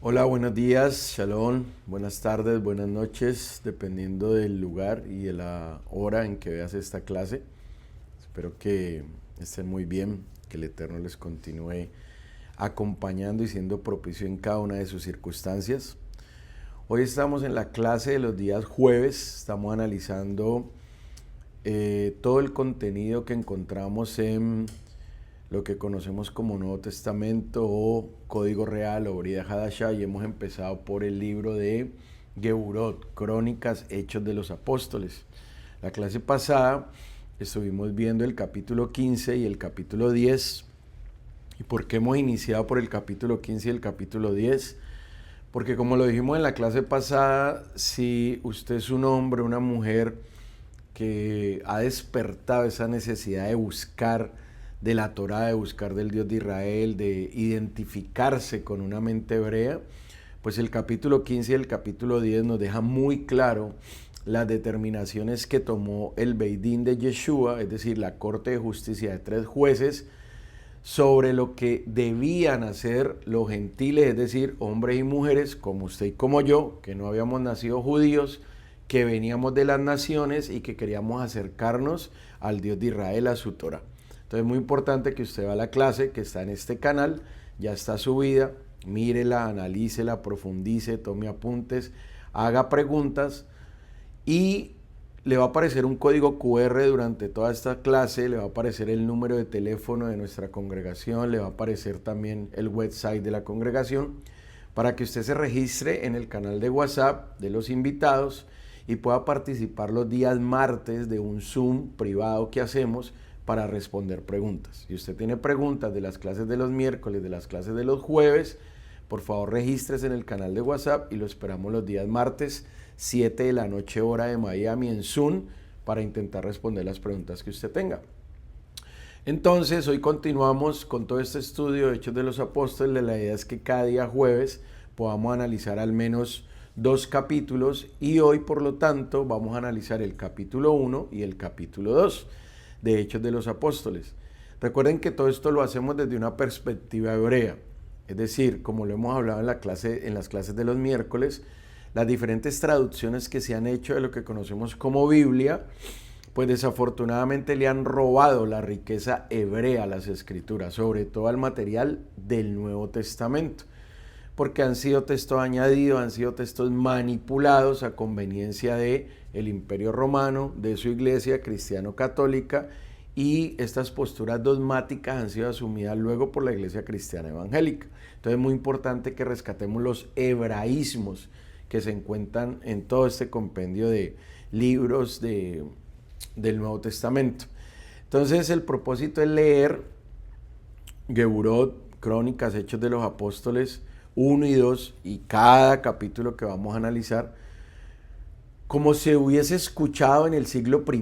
Hola, buenos días, shalom, buenas tardes, buenas noches, dependiendo del lugar y de la hora en que veas esta clase. Espero que estén muy bien, que el Eterno les continúe acompañando y siendo propicio en cada una de sus circunstancias. Hoy estamos en la clase de los días jueves, estamos analizando todo el contenido que encontramos en lo que conocemos como Nuevo Testamento o Código Real o Brida Hadashah, y hemos empezado por el libro de Geburot, Crónicas, Hechos de los Apóstoles. La clase pasada estuvimos viendo el capítulo 15 y el capítulo 10. ¿Y por qué hemos iniciado por el capítulo 15 y el capítulo 10? Porque como lo dijimos en la clase pasada, si usted es un hombre, una mujer que ha despertado esa necesidad de buscar de la Torá, de buscar del Dios de Israel, de identificarse con una mente hebrea, pues el capítulo 15 y el capítulo 10 nos deja muy claro las determinaciones que tomó el Beidín de Yeshua, es decir, la Corte de Justicia de 3 jueces, sobre lo que debían hacer los gentiles, es decir, hombres y mujeres como usted y como yo, que no habíamos nacido judíos, que veníamos de las naciones y que queríamos acercarnos al Dios de Israel, a su Torah. Entonces es muy importante que usted vea la clase que está en este canal, ya está subida, mírela, analícela, profundice, tome apuntes, haga preguntas y le va a aparecer un código QR durante toda esta clase, le va a aparecer el número de teléfono de nuestra congregación, le va a aparecer también el website de la congregación para que usted se registre en el canal de WhatsApp de los invitados y pueda participar los días martes de un Zoom privado que hacemos para responder preguntas. Si usted tiene preguntas de las clases de los miércoles, de las clases de los jueves, por favor regístrese en el canal de WhatsApp y lo esperamos los días martes 7 de la noche hora de Miami en Zoom para intentar responder las preguntas que usted tenga. Entonces hoy continuamos con todo este estudio de Hechos de los Apóstoles. La idea es que cada día jueves podamos analizar al menos 2 capítulos y hoy por lo tanto vamos a analizar el capítulo 1 y el capítulo 2 de Hechos de los Apóstoles. Recuerden que todo esto lo hacemos desde una perspectiva hebrea, es decir, como lo hemos hablado en las clases de los miércoles, las diferentes traducciones que se han hecho de lo que conocemos como Biblia, pues desafortunadamente le han robado la riqueza hebrea a las escrituras, sobre todo al material del Nuevo Testamento, porque han sido textos añadidos, han sido textos manipulados a conveniencia del Imperio Romano, de su iglesia cristiano-católica, y estas posturas dogmáticas han sido asumidas luego por la iglesia cristiana evangélica. Entonces es muy importante que rescatemos los hebraísmos que se encuentran en todo este compendio de libros del Nuevo Testamento. Entonces el propósito es leer Geburot, Crónicas, Hechos de los Apóstoles 1 y 2 y cada capítulo que vamos a analizar como se hubiese escuchado en el siglo I.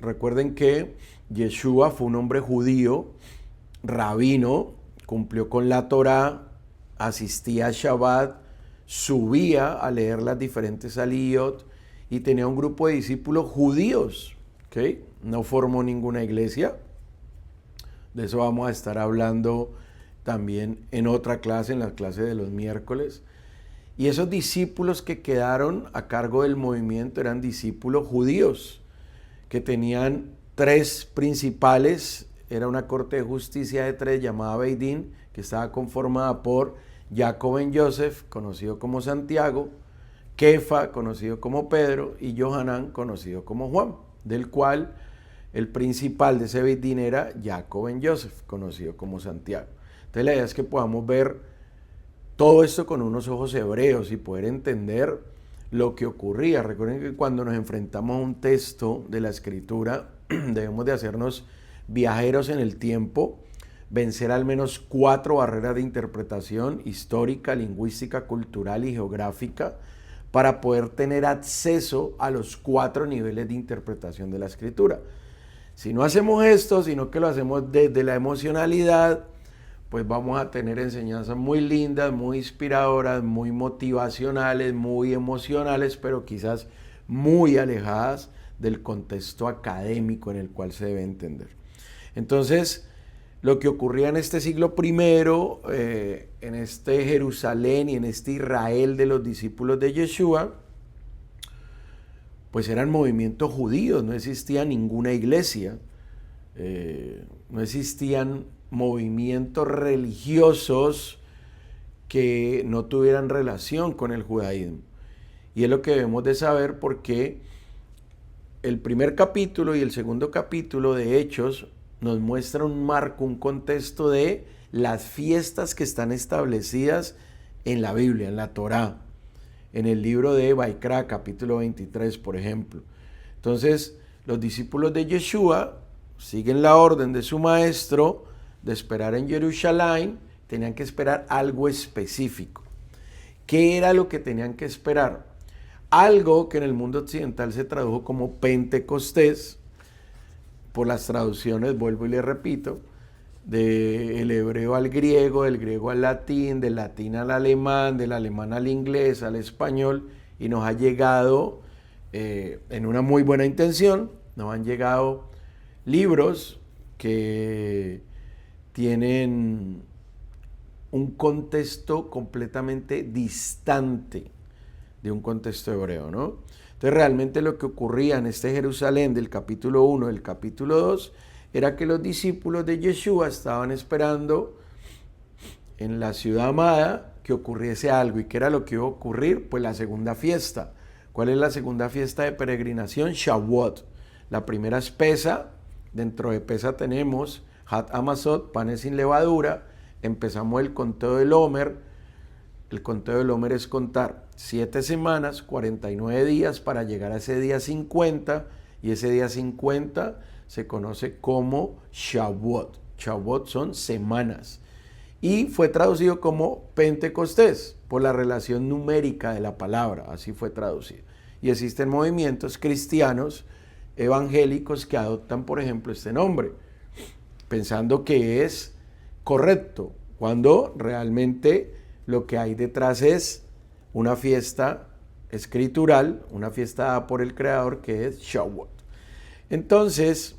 Recuerden que Yeshua fue un hombre judío, rabino, cumplió con la Torá, asistía a Shabbat, subía a leer las diferentes aliyot y tenía un grupo de discípulos judíos, ¿okay? No formó ninguna iglesia. De eso vamos a estar hablando también en otra clase, en la clase de los miércoles. Y esos discípulos que quedaron a cargo del movimiento eran discípulos judíos, que tenían 3 principales. Era una corte de justicia de 3 llamada Beidín, que estaba conformada por Jacob ben Yosef, conocido como Santiago, Kefa, conocido como Pedro, y Johanán, conocido como Juan, del cual el principal de ese Beidín era Jacob ben Yosef, conocido como Santiago. Entonces la idea es que podamos ver todo esto con unos ojos hebreos y poder entender lo que ocurría. Recuerden que cuando nos enfrentamos a un texto de la Escritura, debemos de hacernos viajeros en el tiempo, vencer al menos 4 barreras de interpretación histórica, lingüística, cultural y geográfica para poder tener acceso a los 4 niveles de interpretación de la Escritura. Si no hacemos esto, sino que lo hacemos desde la emocionalidad, pues vamos a tener enseñanzas muy lindas, muy inspiradoras, muy motivacionales, muy emocionales, pero quizás muy alejadas del contexto académico en el cual se debe entender. Entonces, lo que ocurría en este siglo primero, en este Jerusalén y en este Israel de los discípulos de Yeshua, pues eran movimientos judíos, no existía ninguna iglesia, no existían movimientos religiosos que no tuvieran relación con el judaísmo. Y es lo que debemos de saber, porque el primer capítulo y el segundo capítulo de Hechos nos muestra un marco, un contexto de las fiestas que están establecidas en la Biblia, en la Torá, en el libro de Baikra, capítulo 23, por ejemplo. Entonces, los discípulos de Yeshua siguen la orden de su maestro de esperar en Jerusalén. Tenían que esperar algo específico. ¿Qué era lo que tenían que esperar? Algo que en el mundo occidental se tradujo como Pentecostés, por las traducciones, vuelvo y le repito, del hebreo al griego, del griego al latín, del latín al alemán, del alemán al inglés, al español, y nos ha llegado, en una muy buena intención, nos han llegado libros que tienen un contexto completamente distante de un contexto hebreo, ¿no? Entonces, realmente lo que ocurría en este Jerusalén del capítulo 1, del capítulo 2, era que los discípulos de Yeshua estaban esperando en la ciudad amada que ocurriese algo. ¿Y qué era lo que iba a ocurrir? Pues la segunda fiesta. ¿Cuál es la segunda fiesta de peregrinación? Shavuot. La primera es Pesa. Dentro de Pesa tenemos Hat Hamasot, panes sin levadura. Empezamos el conteo del Omer. El conteo del Omer es contar 7 semanas, 49 días para llegar a ese día 50, y ese día 50 se conoce como Shavuot. Shavuot son semanas. Y fue traducido como Pentecostés por la relación numérica de la palabra, así fue traducido. Y existen movimientos cristianos evangélicos que adoptan, por ejemplo, este nombre, pensando que es correcto, cuando realmente lo que hay detrás es una fiesta escritural, una fiesta dada por el Creador, que es Shavuot. Entonces,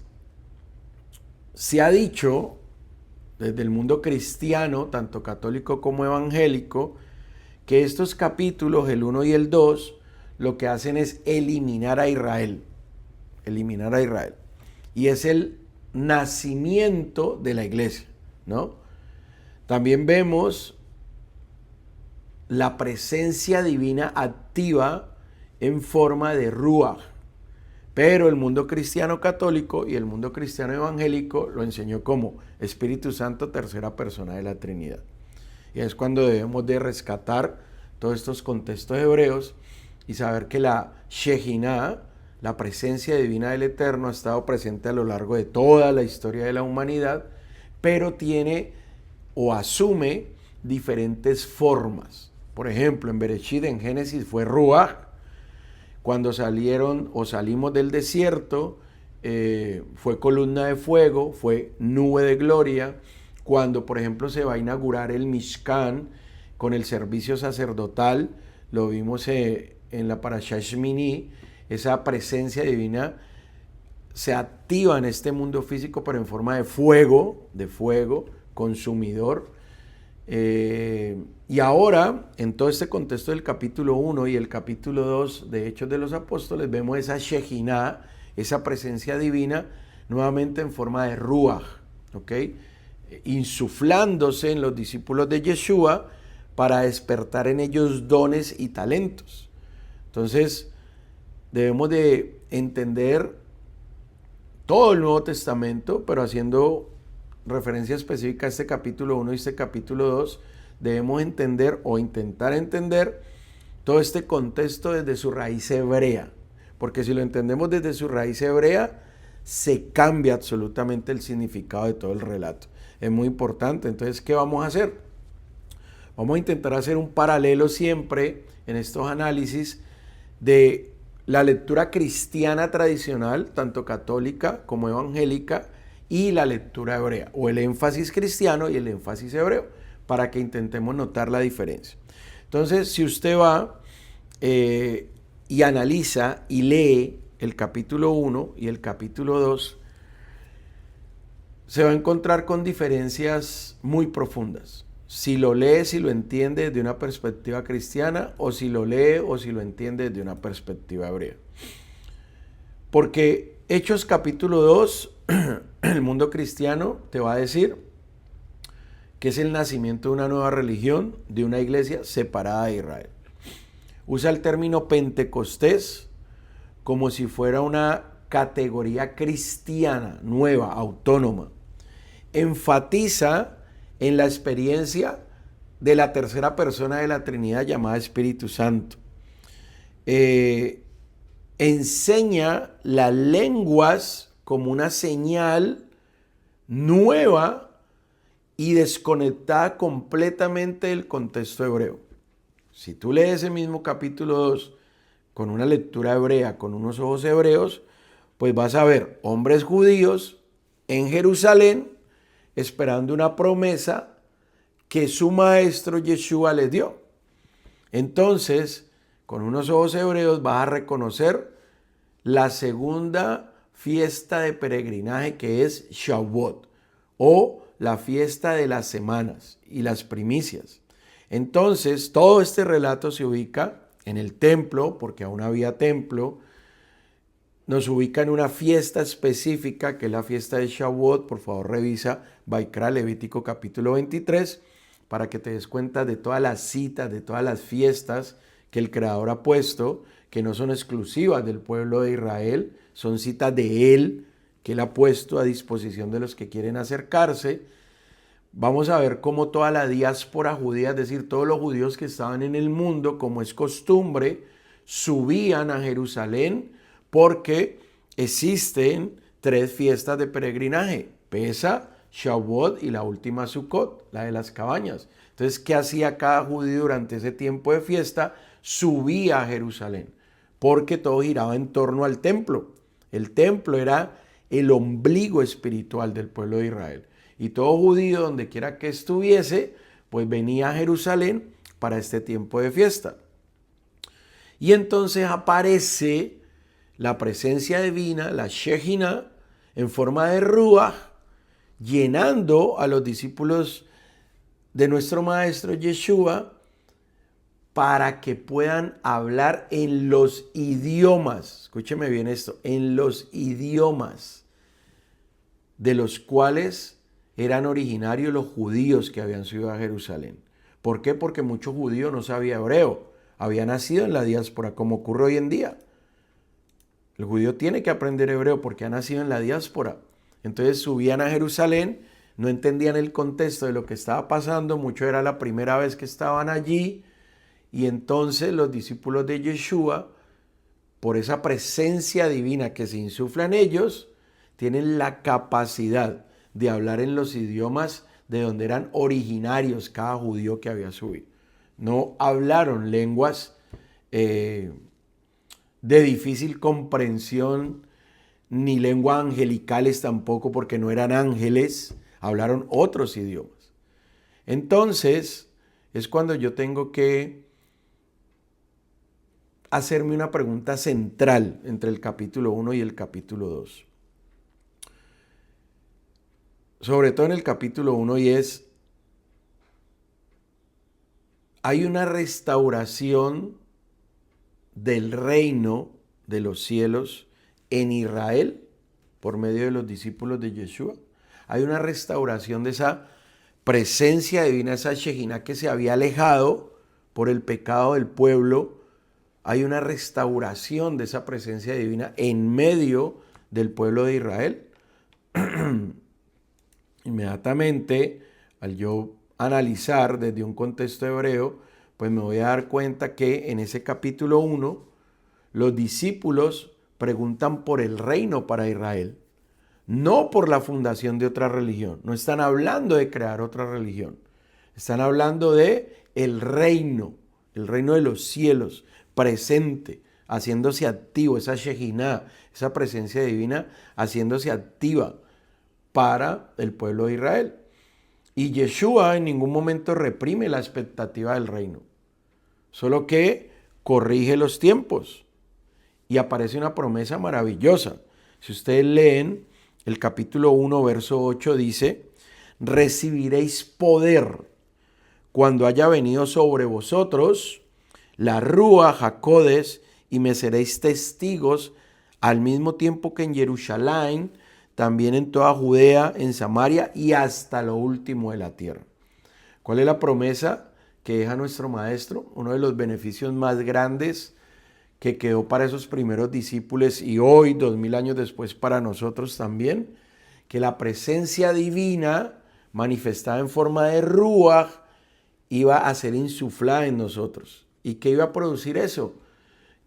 se ha dicho desde el mundo cristiano, tanto católico como evangélico, que estos capítulos, el 1 y el 2, lo que hacen es eliminar a Israel. Eliminar a Israel. Y es el nacimiento de la iglesia, ¿no? También vemos la presencia divina activa en forma de Ruach. Pero el mundo cristiano católico y el mundo cristiano evangélico lo enseñó como Espíritu Santo, tercera persona de la Trinidad. Y es cuando debemos de rescatar todos estos contextos hebreos y saber que la Shejinah, la presencia divina del Eterno, ha estado presente a lo largo de toda la historia de la humanidad, pero tiene o asume diferentes formas. Por ejemplo, en Bereshit, en Génesis, fue Ruach. Cuando salieron o salimos del desierto, fue columna de fuego, fue nube de gloria. Cuando, por ejemplo, se va a inaugurar el Mishkan con el servicio sacerdotal, lo vimos en la Parashá Shmini, esa presencia divina se activa en este mundo físico, pero en forma de fuego consumidor. Y ahora, en todo este contexto del capítulo 1 y el capítulo 2 de Hechos de los Apóstoles, vemos esa Shejinah, esa presencia divina, nuevamente en forma de Ruach, ¿ok? Insuflándose en los discípulos de Yeshua para despertar en ellos dones y talentos. Entonces, debemos de entender todo el Nuevo Testamento, pero haciendo referencia específica a este capítulo 1 y este capítulo 2, debemos entender o intentar entender todo este contexto desde su raíz hebrea, porque si lo entendemos desde su raíz hebrea, se cambia absolutamente el significado de todo el relato. Es muy importante. Entonces, ¿qué vamos a hacer? Vamos a intentar hacer un paralelo siempre en estos análisis de la lectura cristiana tradicional, tanto católica como evangélica, y la lectura hebrea, o el énfasis cristiano y el énfasis hebreo, para que intentemos notar la diferencia. Entonces, si usted va y analiza y lee el capítulo 1 y el capítulo 2, se va a encontrar con diferencias muy profundas. Si lo lee, si lo entiende desde una perspectiva cristiana, o si lo lee o si lo entiende desde una perspectiva hebrea. Porque Hechos capítulo 2, el mundo cristiano te va a decir que es el nacimiento de una nueva religión, de una iglesia separada de Israel. Usa el término Pentecostés como si fuera una categoría cristiana, nueva, autónoma. Enfatiza en la experiencia de la tercera persona de la Trinidad llamada Espíritu Santo. Enseña las lenguas como una señal nueva y desconectada completamente del contexto hebreo. Si tú lees ese mismo capítulo 2 con una lectura hebrea, con unos ojos hebreos, pues vas a ver hombres judíos en Jerusalén esperando una promesa que su maestro Yeshua les dio. Entonces, con unos ojos hebreos vas a reconocer la segunda fiesta de peregrinaje, que es Shavuot, o la fiesta de las semanas y las primicias. Entonces, todo este relato se ubica en el templo, porque aún había templo. Nos ubica en una fiesta específica, que es la fiesta de Shavuot. Por favor, revisa Vaikra, Levítico capítulo 23, para que te des cuenta de todas las citas, de todas las fiestas que el Creador ha puesto, que no son exclusivas del pueblo de Israel, son citas de Él, que Él ha puesto a disposición de los que quieren acercarse. Vamos a ver cómo toda la diáspora judía, es decir, todos los judíos que estaban en el mundo, como es costumbre, subían a Jerusalén, porque existen 3 fiestas de peregrinaje: Pesa, Shavuot y la última Sukkot, la de las cabañas. Entonces, ¿qué hacía cada judío durante ese tiempo de fiesta? Subía a Jerusalén, porque todo giraba en torno al templo. El templo era el ombligo espiritual del pueblo de Israel. Y todo judío, donde quiera que estuviese, pues venía a Jerusalén para este tiempo de fiesta. Y entonces aparece la presencia divina, la Shejina, en forma de Ruach, llenando a los discípulos de nuestro maestro Yeshua para que puedan hablar en los idiomas, escúcheme bien esto, en los idiomas de los cuales eran originarios los judíos que habían subido a Jerusalén. ¿Por qué? Porque muchos judíos no sabían hebreo, había nacido en la diáspora, como ocurre hoy en día. El judío tiene que aprender hebreo porque ha nacido en la diáspora. Entonces subían a Jerusalén, no entendían el contexto de lo que estaba pasando, mucho era la primera vez que estaban allí, y entonces los discípulos de Yeshua, por esa presencia divina que se insufla en ellos, tienen la capacidad de hablar en los idiomas de donde eran originarios cada judío que había subido. No hablaron lenguas de difícil comprensión, ni lenguas angelicales tampoco, porque no eran ángeles, hablaron otros idiomas. Entonces, es cuando yo tengo que hacerme una pregunta central entre el capítulo 1 y el capítulo 2. Sobre todo en el capítulo 1, y es: hay una restauración del reino de los cielos en Israel por medio de los discípulos de Yeshua. Hay una restauración de esa presencia divina, esa Shejina que se había alejado por el pecado del pueblo. Hay una restauración de esa presencia divina en medio del pueblo de Israel. Inmediatamente, al yo analizar desde un contexto hebreo, pues me voy a dar cuenta que en ese capítulo 1, los discípulos preguntan por el reino para Israel, no por la fundación de otra religión. No están hablando de crear otra religión. Están hablando de el reino de los cielos, presente, haciéndose activo, esa Shejina, esa presencia divina, haciéndose activa para el pueblo de Israel. Y Yeshua en ningún momento reprime la expectativa del reino, solo que corrige los tiempos. Y aparece una promesa maravillosa. Si ustedes leen el capítulo 1, verso 8 dice, recibiréis poder cuando haya venido sobre vosotros la Rúa Jacodes y me seréis testigos al mismo tiempo que en Jerusalén, también en toda Judea, en Samaria y hasta lo último de la tierra. ¿Cuál es la promesa que deja nuestro maestro? Uno de los beneficios más grandes que quedó para esos primeros discípulos y hoy, 2000 años después, para nosotros también, que la presencia divina manifestada en forma de Ruaj iba a ser insuflada en nosotros. ¿Y qué iba a producir eso?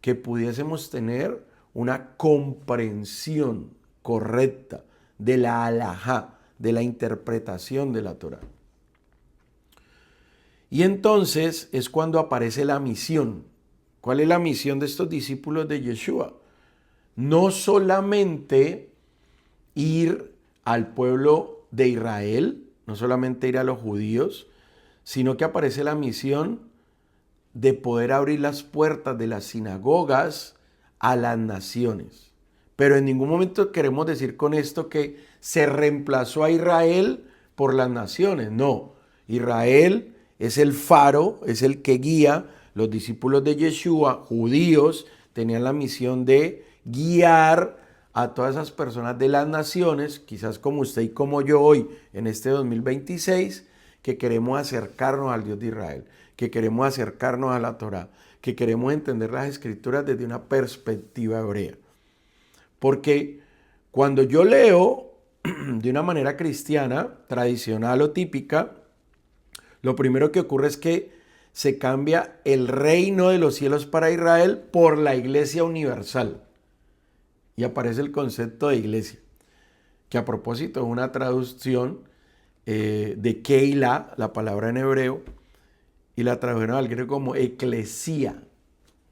Que pudiésemos tener una comprensión correcta de la halajá, de la interpretación de la Torá. Y entonces es cuando aparece la misión. ¿Cuál es la misión de estos discípulos de Yeshua? No solamente ir al pueblo de Israel, no solamente ir a los judíos, sino que aparece la misión de poder abrir las puertas de las sinagogas a las naciones. Pero en ningún momento queremos decir con esto que se reemplazó a Israel por las naciones. No, Israel es el faro, es el que guía. Los discípulos de Yeshua, judíos, tenían la misión de guiar a todas esas personas de las naciones, quizás como usted y como yo hoy en este 2026, que queremos acercarnos al Dios de Israel, que queremos acercarnos a la Torá, que queremos entender las Escrituras desde una perspectiva hebrea. Porque cuando yo leo de una manera cristiana, tradicional o típica, lo primero que ocurre es que se cambia el reino de los cielos para Israel por la iglesia universal. Y aparece el concepto de iglesia, que a propósito es una traducción de Keilah, la palabra en hebreo, y la tradujeron al griego como eclesía,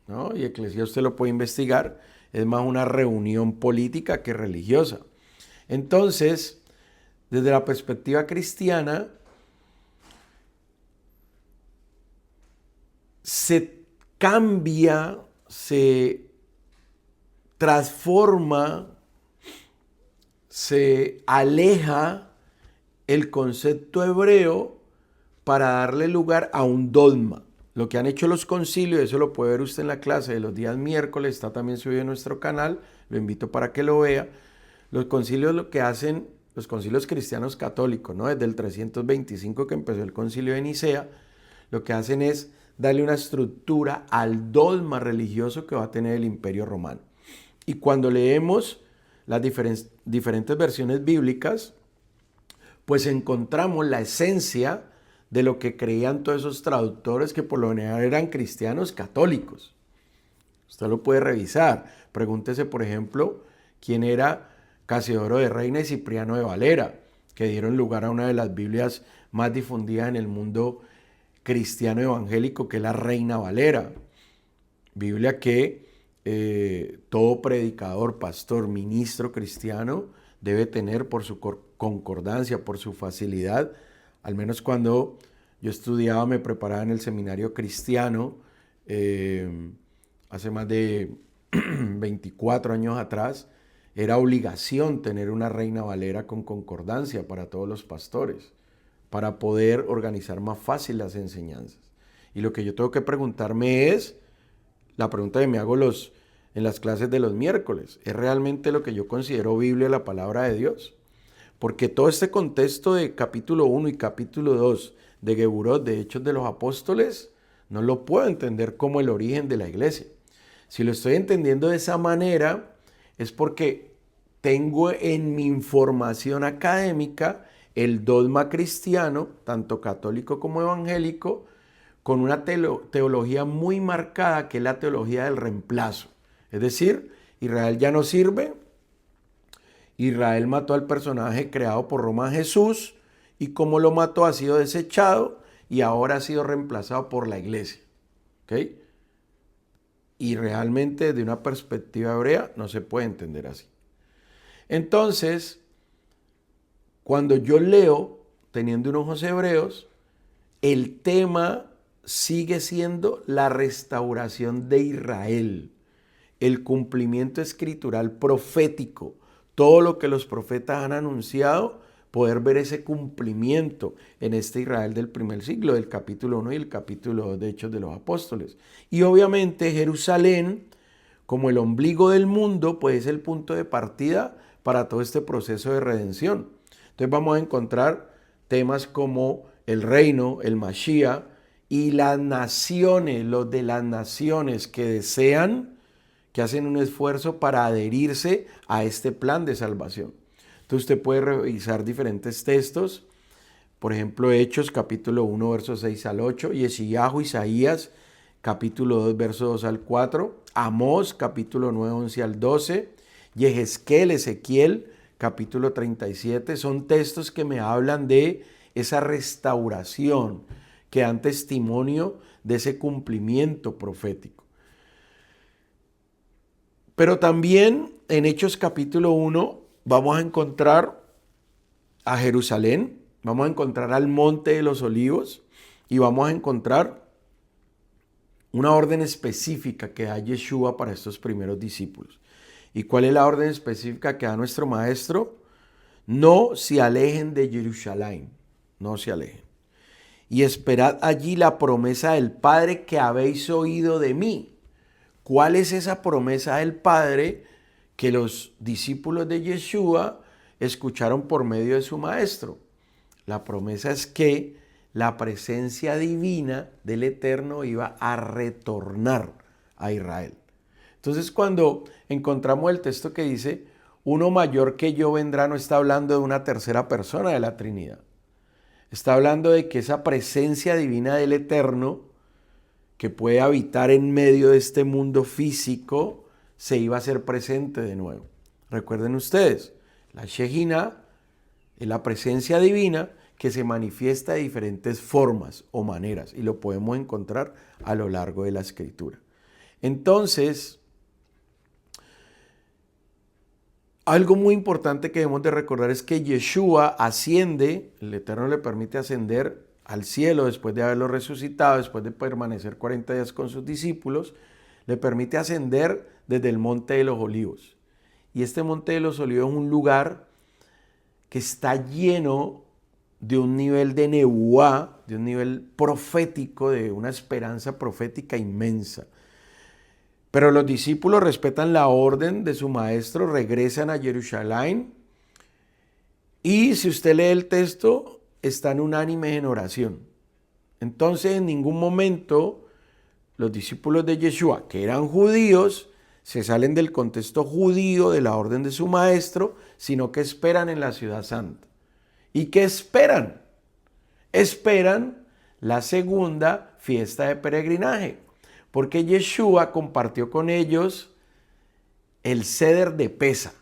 ¿no? Y eclesía usted lo puede investigar, es más una reunión política que religiosa. Entonces, desde la perspectiva cristiana, se cambia, se transforma, se aleja el concepto hebreo para darle lugar a un dogma. Lo que han hecho los concilios, eso lo puede ver usted en la clase de los días miércoles, está también subido en nuestro canal, lo invito para que lo vea. Los concilios lo que hacen, los concilios cristianos católicos, ¿no? Desde el 325 que empezó el concilio de Nicea, lo que hacen es darle una estructura al dogma religioso que va a tener el Imperio Romano. Y cuando leemos las diferentes versiones bíblicas, pues encontramos la esencia de lo que creían todos esos traductores que por lo general eran cristianos católicos. Usted lo puede revisar. Pregúntese, por ejemplo, quién era Casiodoro de Reina y Cipriano de Valera, que dieron lugar a una de las Biblias más difundidas en el mundo cristiano evangélico, que es la Reina Valera. Biblia que todo predicador, pastor, ministro cristiano debe tener por su concordancia, por su facilidad. Al menos cuando yo estudiaba, me preparaba en el seminario cristiano, hace más de 24 años atrás, era obligación tener una Reina Valera con concordancia para todos los pastores, para poder organizar más fácil las enseñanzas. Y lo que yo tengo que preguntarme es, la pregunta que me hago en las clases de los miércoles, ¿es realmente lo que yo considero Biblia la palabra de Dios? Porque todo este contexto de capítulo 1 y capítulo 2 de Geburot, de Hechos de los Apóstoles, no lo puedo entender como el origen de la iglesia. Si lo estoy entendiendo de esa manera, es porque tengo en mi información académica el dogma cristiano, tanto católico como evangélico, con una teología muy marcada, que es la teología del reemplazo. Es decir, Israel ya no sirve, Israel mató al personaje creado por Roma, Jesús, y como lo mató ha sido desechado y ahora ha sido reemplazado por la iglesia. ¿Ok? Y realmente desde una perspectiva hebrea no se puede entender así. Entonces, cuando yo leo, teniendo unos ojos hebreos, el tema sigue siendo la restauración de Israel, el cumplimiento escritural profético. todo lo que los profetas han anunciado, poder ver ese cumplimiento en este Israel del primer siglo, del capítulo 1 y el capítulo 2 de Hechos de los Apóstoles. Y obviamente Jerusalén, como el ombligo del mundo, pues es el punto de partida para todo este proceso de redención. Entonces vamos a encontrar temas como el reino, el Mashiach y las naciones, los de las naciones que desean, que hacen un esfuerzo para adherirse a este plan de salvación. Entonces usted puede revisar diferentes textos, por ejemplo Hechos capítulo 1 versos 6 al 8, Yeshayahu, Isaías capítulo 2 versos 2 al 4, Amós capítulo 9 11 al 12, Yehezkel, Ezequiel capítulo 37, son textos que me hablan de esa restauración, que dan testimonio de ese cumplimiento profético. Pero también en Hechos capítulo 1 vamos a encontrar a Jerusalén, vamos a encontrar al Monte de los Olivos y vamos a encontrar una orden específica que da Yeshua para estos primeros discípulos. ¿Y cuál es la orden específica que da nuestro maestro? No se alejen de Jerusalén, no se alejen. Y esperad allí la promesa del Padre que habéis oído de mí. ¿Cuál es esa promesa del Padre que los discípulos de Yeshua escucharon por medio de su maestro? La promesa es que la presencia divina del Eterno iba a retornar a Israel. Entonces, cuando encontramos el texto que dice, uno mayor que yo vendrá, no está hablando de una tercera persona de la Trinidad. Está hablando de que esa presencia divina del Eterno, que puede habitar en medio de este mundo físico, se iba a hacer presente de nuevo. Recuerden ustedes, la Shejina es la presencia divina que se manifiesta de diferentes formas o maneras y lo podemos encontrar a lo largo de la Escritura. Entonces, algo muy importante que debemos de recordar es que Yeshua asciende, el Eterno le permite ascender al cielo después de haberlo resucitado, después de permanecer 40 días con sus discípulos, le permite ascender desde el Monte de los Olivos. Y este Monte de los Olivos es un lugar que está lleno de un nivel de nebuá, de un nivel profético, de una esperanza profética inmensa. Pero los discípulos respetan la orden de su maestro, regresan a Jerusalén y si usted lee el texto, están unánimes en oración. Entonces, en ningún momento los discípulos de Yeshua, que eran judíos, se salen del contexto judío de la orden de su maestro, sino que esperan en la ciudad santa. ¿Y qué esperan? Esperan la segunda fiesta de peregrinaje, porque Yeshua compartió con ellos el Seder de Pesa,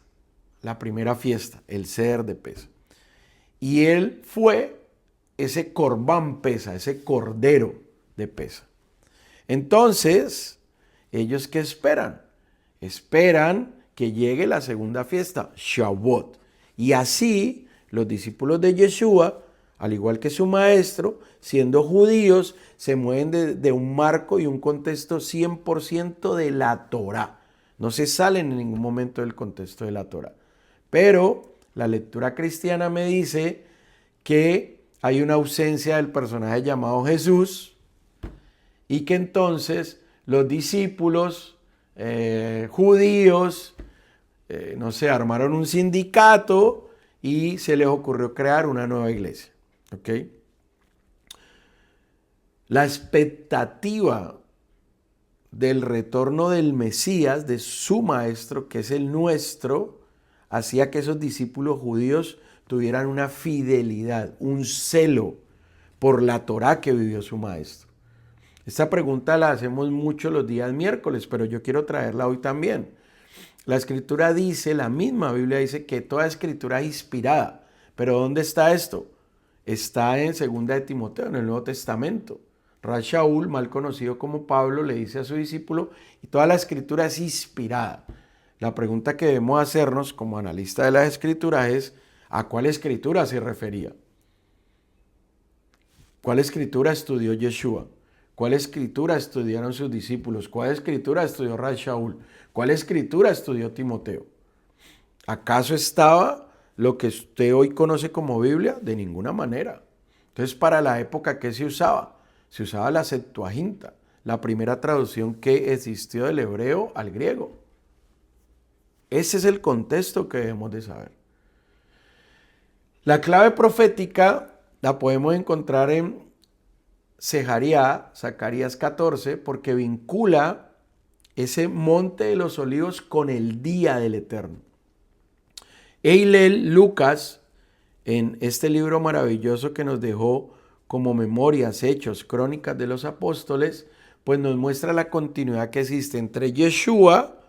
la primera fiesta, el Seder de Pesa. Y él fue ese Corbán Pesa, ese cordero de Pesa. Entonces, ¿ellos qué esperan? Esperan que llegue la segunda fiesta, Shavuot. Y así los discípulos de Yeshua, al igual que su maestro, siendo judíos, se mueven de un marco y un contexto 100% de la Torá. No se salen en ningún momento del contexto de la Torá. Pero la lectura cristiana me dice que hay una ausencia del personaje llamado Jesús y que entonces los discípulos judíos, armaron un sindicato y se les ocurrió crear una nueva iglesia. ¿Ok? La expectativa del retorno del Mesías, de su maestro, que es el nuestro, hacía que esos discípulos judíos tuvieran una fidelidad, un celo por la Torá que vivió su maestro. Esta pregunta la hacemos mucho los días miércoles, pero yo quiero traerla hoy también. La Escritura dice, la misma Biblia dice que toda Escritura es inspirada. ¿Pero dónde está esto? Está en 2 de Timoteo, en el Nuevo Testamento. Shaul, mal conocido como Pablo, le dice a su discípulo, y toda la Escritura es inspirada. La pregunta que debemos hacernos como analista de las Escrituras es, ¿a cuál Escritura se refería? ¿Cuál Escritura estudió Yeshua? ¿Cuál Escritura estudiaron sus discípulos? ¿Cuál Escritura estudió Shaul? ¿Cuál Escritura estudió Timoteo? ¿Acaso estaba lo que usted hoy conoce como Biblia? De ninguna manera. Entonces, para la época, ¿qué se usaba? Se usaba la Septuaginta, la primera traducción que existió del hebreo al griego. Ese es el contexto que debemos de saber. La clave profética la podemos encontrar en Zacarías 14, porque vincula ese monte de los olivos con el día del Eterno. Eilel Lucas, en este libro maravilloso que nos dejó como memorias, hechos, crónicas de los apóstoles, pues nos muestra la continuidad que existe entre Yeshua,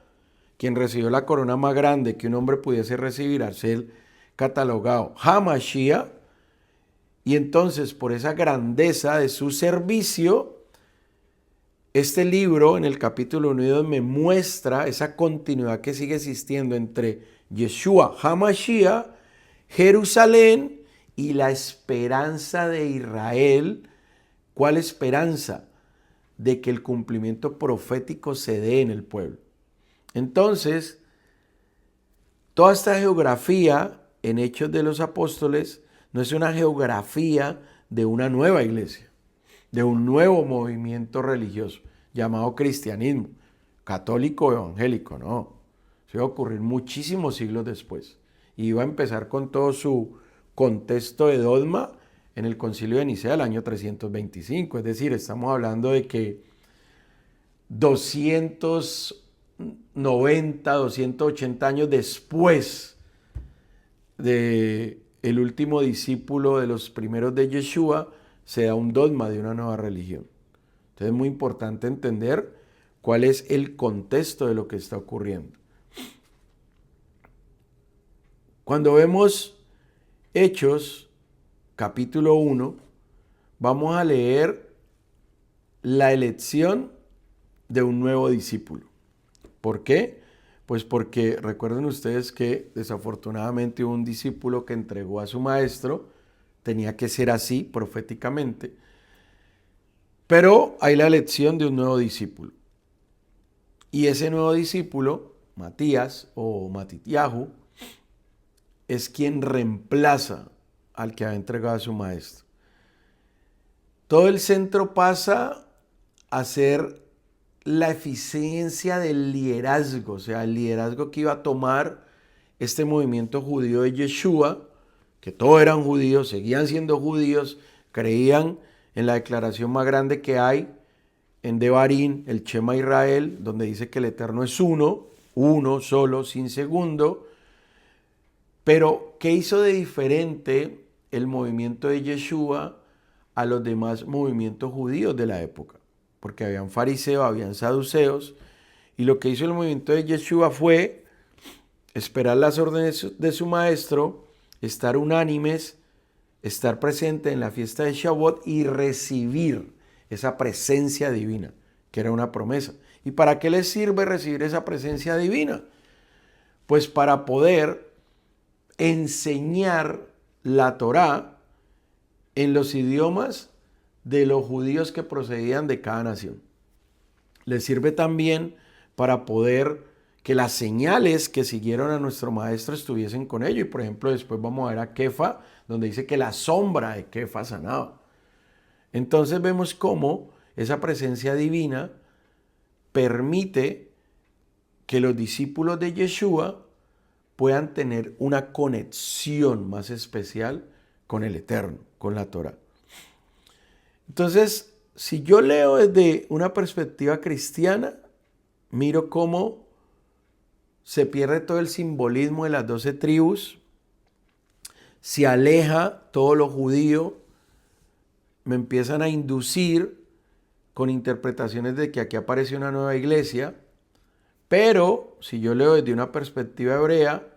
quien recibió la corona más grande que un hombre pudiese recibir al ser catalogado Hamashiach, y entonces por esa grandeza de su servicio, este libro en el capítulo 1 y 2 me muestra esa continuidad que sigue existiendo entre Yeshua Hamashiach, Jerusalén y la esperanza de Israel. ¿Cuál esperanza? De que el cumplimiento profético se dé en el pueblo. Entonces, toda esta geografía en Hechos de los Apóstoles no es una geografía de una nueva iglesia, de un nuevo movimiento religioso llamado cristianismo, católico o evangélico, no. Eso iba a ocurrir muchísimos siglos después. Y iba a empezar con todo su contexto de dogma en el Concilio de Nicea del año 325. Es decir, estamos hablando de que 290, 280 años después de el último discípulo de los primeros de Yeshua, se da un dogma de una nueva religión. Entonces es muy importante entender cuál es el contexto de lo que está ocurriendo. Cuando vemos Hechos, capítulo 1, vamos a leer la elección de un nuevo discípulo. ¿Por qué? Pues porque recuerden ustedes que desafortunadamente hubo un discípulo que entregó a su maestro, tenía que ser así proféticamente, pero hay la elección de un nuevo discípulo. Y ese nuevo discípulo, Matías o Matityahu, es quien reemplaza al que había entregado a su maestro. Todo el centro pasa a ser la eficiencia del liderazgo, o sea, el liderazgo que iba a tomar este movimiento judío de Yeshua, que todos eran judíos, seguían siendo judíos, creían en la declaración más grande que hay en Devarim, el Shema Israel, donde dice que el Eterno es uno solo, sin segundo. Pero, ¿qué hizo de diferente el movimiento de Yeshua a los demás movimientos judíos de la época? Porque habían fariseos, habían saduceos, y lo que hizo el movimiento de Yeshua fue esperar las órdenes de su maestro, estar unánimes, estar presente en la fiesta de Shavuot y recibir esa presencia divina, que era una promesa. ¿Y para qué les sirve recibir esa presencia divina? Pues para poder enseñar la Torá en los idiomas de los judíos que procedían de cada nación. Les sirve también para poder que las señales que siguieron a nuestro maestro estuviesen con ellos. Y por ejemplo, después vamos a ver a Kefa, donde dice que la sombra de Kefa sanaba. Entonces vemos cómo esa presencia divina permite que los discípulos de Yeshua puedan tener una conexión más especial con el Eterno, con la Torá. Entonces, si yo leo desde una perspectiva cristiana, miro cómo se pierde todo el simbolismo de las 12 tribus, se aleja todo lo judío, me empiezan a inducir con interpretaciones de que aquí aparece una nueva iglesia, pero si yo leo desde una perspectiva hebrea,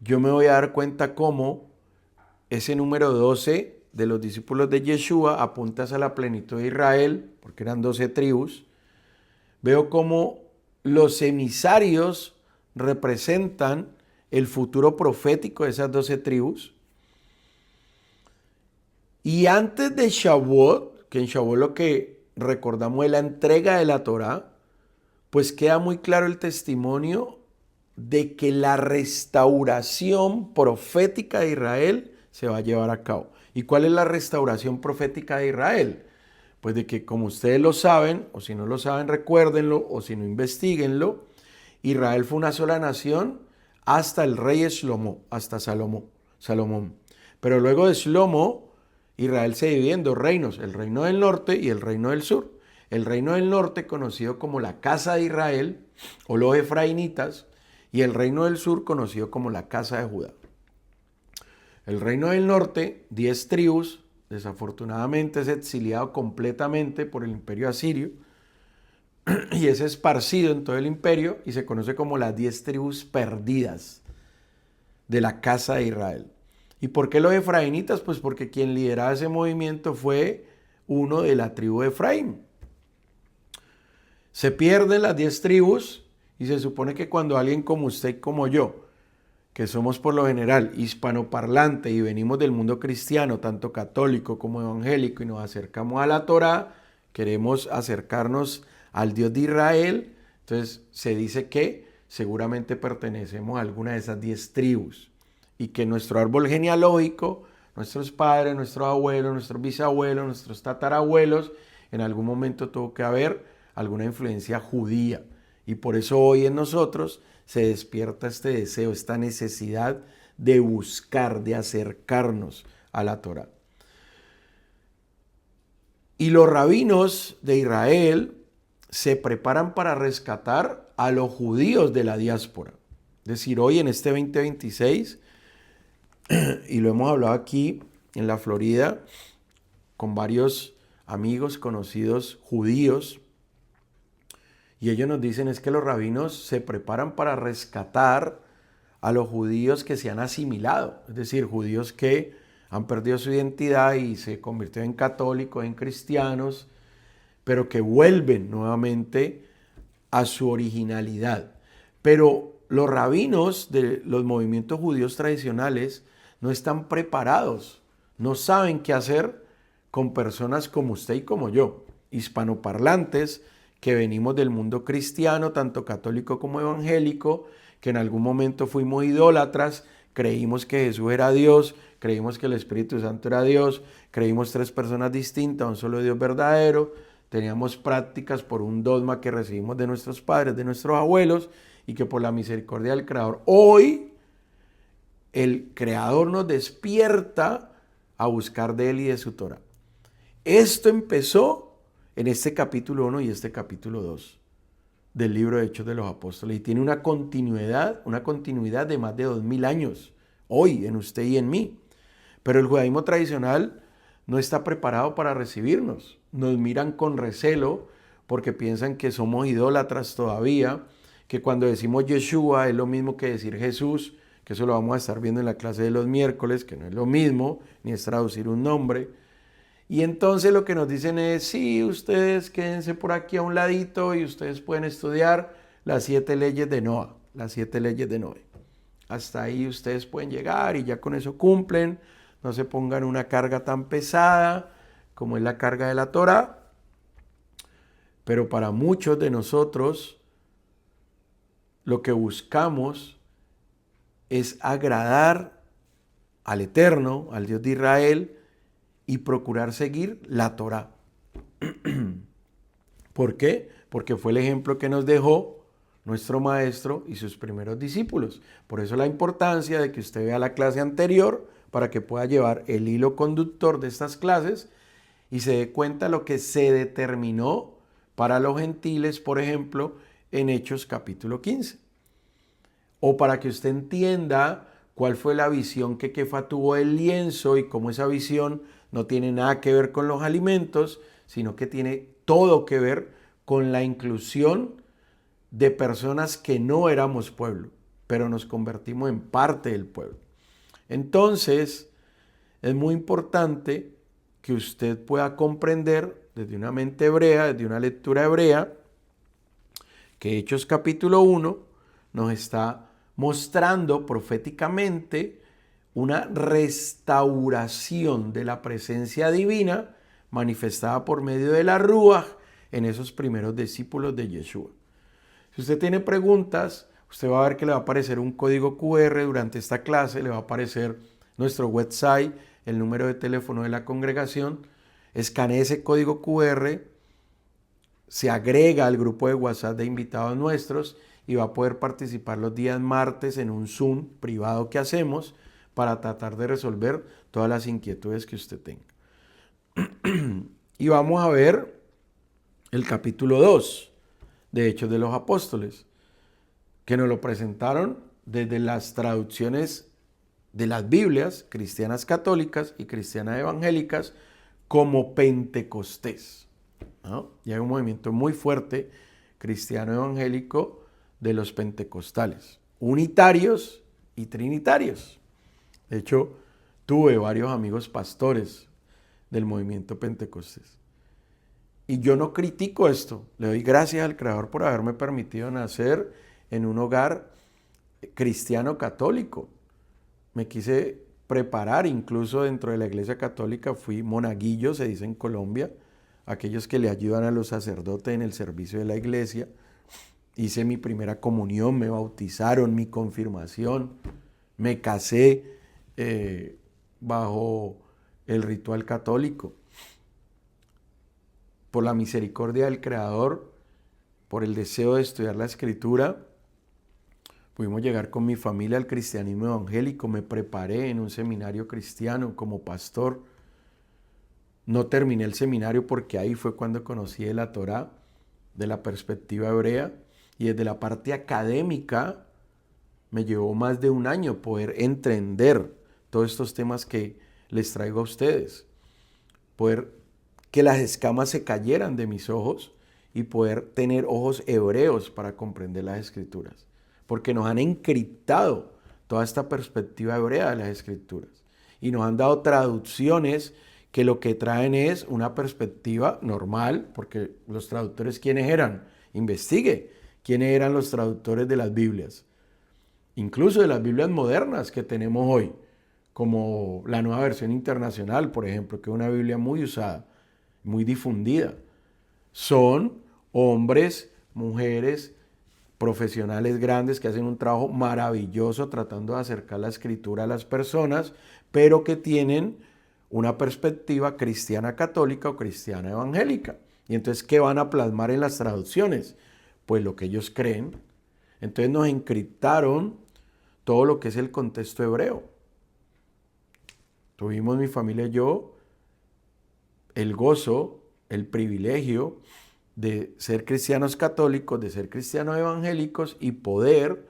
yo me voy a dar cuenta cómo ese número 12 de los discípulos de Yeshua apunta a la plenitud de Israel, porque eran 12 tribus. Veo cómo los emisarios representan el futuro profético de esas 12 tribus. Y antes de Shavuot, que en Shavuot lo que recordamos es la entrega de la Torá, pues queda muy claro el testimonio de que la restauración profética de Israel se va a llevar a cabo. ¿Y cuál es la restauración profética de Israel? Pues de que, como ustedes lo saben, o si no lo saben, recuérdenlo, o si no, investiguenlo, Israel fue una sola nación hasta el rey Shlomo, hasta Salomón. Pero luego de Shlomo, Israel se divide en dos reinos, el reino del norte y el reino del sur. El reino del norte, conocido como la casa de Israel, o los efraínitas, y el reino del sur, conocido como la casa de Judá. El reino del norte, 10 tribus, desafortunadamente es exiliado completamente por el imperio asirio y es esparcido en todo el imperio y se conoce como las 10 tribus perdidas de la casa de Israel. ¿Y por qué los efraínitas? Pues porque quien lideraba ese movimiento fue uno de la tribu de Efraín. Se pierden las 10 tribus y se supone que cuando alguien como usted y como yo, que somos por lo general hispanoparlante y venimos del mundo cristiano, tanto católico como evangélico, y nos acercamos a la Torá, queremos acercarnos al Dios de Israel, entonces se dice que seguramente pertenecemos a alguna de esas 10 tribus y que nuestro árbol genealógico, nuestros padres, nuestros abuelos, nuestros bisabuelos, nuestros tatarabuelos, en algún momento tuvo que haber alguna influencia judía. Y por eso hoy en nosotros se despierta este deseo, esta necesidad de buscar, de acercarnos a la Torá. Y los rabinos de Israel se preparan para rescatar a los judíos de la diáspora. Es decir, hoy en este 2026, y lo hemos hablado aquí en la Florida con varios amigos conocidos judíos, y ellos nos dicen es que los rabinos se preparan para rescatar a los judíos que se han asimilado, es decir, judíos que han perdido su identidad y se convirtieron en católicos, en cristianos, pero que vuelven nuevamente a su originalidad. Pero los rabinos de los movimientos judíos tradicionales no están preparados, no saben qué hacer con personas como usted y como yo, hispanoparlantes, que venimos del mundo cristiano, tanto católico como evangélico, que en algún momento fuimos idólatras, creímos que Jesús era Dios, creímos que el Espíritu Santo era Dios, creímos 3 personas distintas, un solo Dios verdadero, teníamos prácticas por un dogma que recibimos de nuestros padres, de nuestros abuelos, y que por la misericordia del Creador, hoy el Creador nos despierta a buscar de Él y de su Torah. Esto empezó en este capítulo 1 y este capítulo 2 del libro de Hechos de los Apóstoles. Y tiene una continuidad de más de 2000 años, hoy en usted y en mí. Pero el judaísmo tradicional no está preparado para recibirnos. Nos miran con recelo porque piensan que somos idólatras todavía, que cuando decimos Yeshua es lo mismo que decir Jesús, que eso lo vamos a estar viendo en la clase de los miércoles, que no es lo mismo, ni es traducir un nombre. Y entonces lo que nos dicen es, sí, ustedes quédense por aquí a un ladito y ustedes pueden estudiar las 7 leyes de Noé, las 7 leyes de Noé. Hasta ahí ustedes pueden llegar y ya con eso cumplen, no se pongan una carga tan pesada como es la carga de la Torá. Pero para muchos de nosotros lo que buscamos es agradar al Eterno, al Dios de Israel, y procurar seguir la Torá. ¿Por qué? Porque fue el ejemplo que nos dejó nuestro maestro y sus primeros discípulos. Por eso la importancia de que usted vea la clase anterior para que pueda llevar el hilo conductor de estas clases y se dé cuenta lo que se determinó para los gentiles, por ejemplo, en Hechos capítulo 15. O para que usted entienda cuál fue la visión que Kefa tuvo del lienzo y cómo esa visión no tiene nada que ver con los alimentos, sino que tiene todo que ver con la inclusión de personas que no éramos pueblo, pero nos convertimos en parte del pueblo. Entonces, es muy importante que usted pueda comprender desde una mente hebrea, desde una lectura hebrea, que Hechos capítulo 1 nos está mostrando proféticamente una restauración de la presencia divina manifestada por medio de la Ruaj en esos primeros discípulos de Yeshua. Si usted tiene preguntas, usted va a ver que le va a aparecer un código QR durante esta clase, le va a aparecer nuestro website, el número de teléfono de la congregación. Escanee ese código QR, se agrega al grupo de WhatsApp de invitados nuestros y va a poder participar los días martes en un Zoom privado que hacemos para tratar de resolver todas las inquietudes que usted tenga. Y vamos a ver el capítulo 2 de Hechos de los Apóstoles, que nos lo presentaron desde las traducciones de las Biblias cristianas católicas y cristianas evangélicas como Pentecostés, ¿no? Y hay un movimiento muy fuerte cristiano evangélico de los pentecostales, unitarios y trinitarios. De hecho, tuve varios amigos pastores del movimiento Pentecostés. Y yo no critico esto, le doy gracias al Creador por haberme permitido nacer en un hogar cristiano católico. Me quise preparar, incluso dentro de la Iglesia Católica fui monaguillo, se dice en Colombia, aquellos que le ayudan a los sacerdotes en el servicio de la iglesia. Hice mi primera comunión, me bautizaron, mi confirmación, me casé bajo el ritual católico. Por la misericordia del Creador, por el deseo de estudiar la Escritura, pudimos llegar con mi familia al cristianismo evangélico. Me preparé en un seminario cristiano como pastor. No terminé el seminario porque ahí fue cuando conocí de la Torá, de la perspectiva hebrea, y desde la parte académica me llevó más de un año poder entender todos estos temas que les traigo a ustedes, poder que las escamas se cayeran de mis ojos y poder tener ojos hebreos para comprender las Escrituras, porque nos han encriptado toda esta perspectiva hebrea de las Escrituras y nos han dado traducciones que lo que traen es una perspectiva normal, porque los traductores, ¿quiénes eran? Investigue quiénes eran los traductores de las Biblias, incluso de las Biblias modernas que tenemos hoy, como la Nueva Versión Internacional, por ejemplo, que es una Biblia muy usada, muy difundida. Son hombres, mujeres, profesionales grandes que hacen un trabajo maravilloso tratando de acercar la Escritura a las personas, pero que tienen una perspectiva cristiana católica o cristiana evangélica. Y entonces, ¿qué van a plasmar en las traducciones? Pues lo que ellos creen. Entonces nos encriptaron todo lo que es el contexto hebreo. Tuvimos mi familia y yo el gozo, el privilegio de ser cristianos católicos, de ser cristianos evangélicos y poder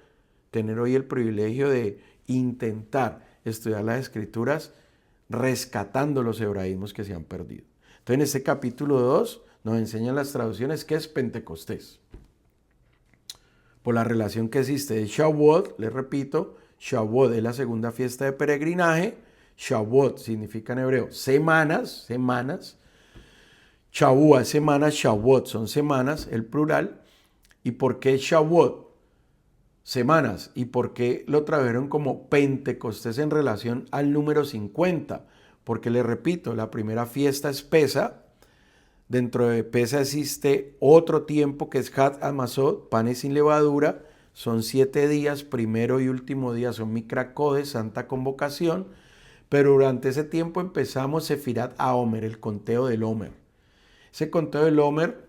tener hoy el privilegio de intentar estudiar las Escrituras rescatando los hebraísmos que se han perdido. Entonces, en este capítulo 2 nos enseñan las traducciones qué es Pentecostés. Por la relación que existe de Shavuot, les repito, Shavuot es la segunda fiesta de peregrinaje. Shavuot significa en hebreo semanas. Shavua es semana, Shavuot son semanas, el plural. ¿Y por qué Shavuot? Semanas. ¿Y por qué lo trajeron como Pentecostés en relación al número 50? Porque les repito, la primera fiesta es Pesa. Dentro de Pesa existe otro tiempo que es Hat Hamazot, panes sin levadura. Son 7 días, primero y último día son Mikra Kodesh, Santa Convocación. Pero durante ese tiempo empezamos Sefirat HaOmer, el conteo del Omer. Ese conteo del Omer,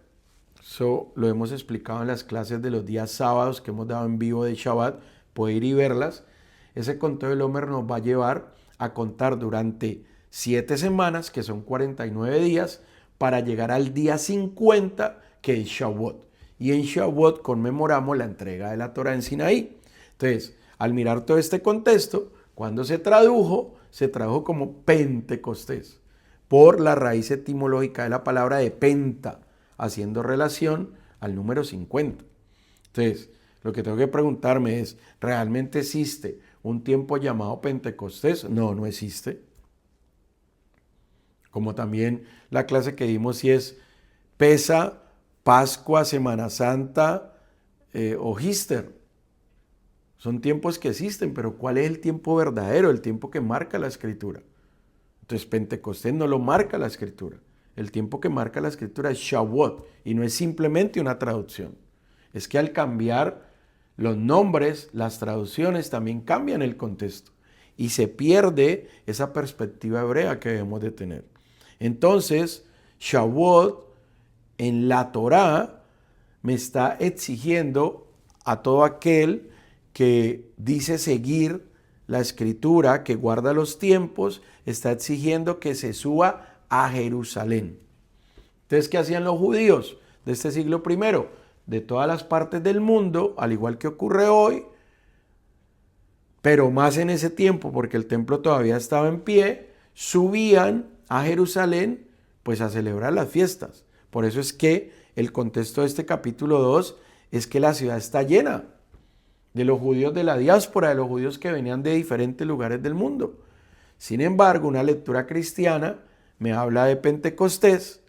eso lo hemos explicado en las clases de los días sábados que hemos dado en vivo de Shabbat, puede ir y verlas. Ese conteo del Omer nos va a llevar a contar durante 7 semanas, que son 49 días, para llegar al día 50, que es Shavuot. Y en Shavuot conmemoramos la entrega de la Torá en Sinaí. Entonces, al mirar todo este contexto, cuando se tradujo como Pentecostés, por la raíz etimológica de la palabra de penta, haciendo relación al número 50. Entonces, lo que tengo que preguntarme es, ¿realmente existe un tiempo llamado Pentecostés? No, no existe. Como también la clase que dimos si es Pesa, Pascua, Semana Santa o Gister. Son tiempos que existen, pero ¿cuál es el tiempo verdadero? El tiempo que marca la Escritura. Entonces Pentecostés no lo marca la Escritura. El tiempo que marca la Escritura es Shavuot y no es simplemente una traducción. Es que al cambiar los nombres, las traducciones también cambian el contexto y se pierde esa perspectiva hebrea que debemos de tener. Entonces, Shavuot en la Torá me está exigiendo a todo aquel que dice seguir la escritura, que guarda los tiempos, está exigiendo que se suba a Jerusalén. Entonces, ¿qué hacían los judíos de este siglo I? De todas las partes del mundo, al igual que ocurre hoy, pero más en ese tiempo, porque el templo todavía estaba en pie, subían a Jerusalén pues a celebrar las fiestas. Por eso es que el contexto de este capítulo 2 es que la ciudad está llena de los judíos de la diáspora, de los judíos que venían de diferentes lugares del mundo. Sin embargo, una lectura cristiana me habla de Pentecostés,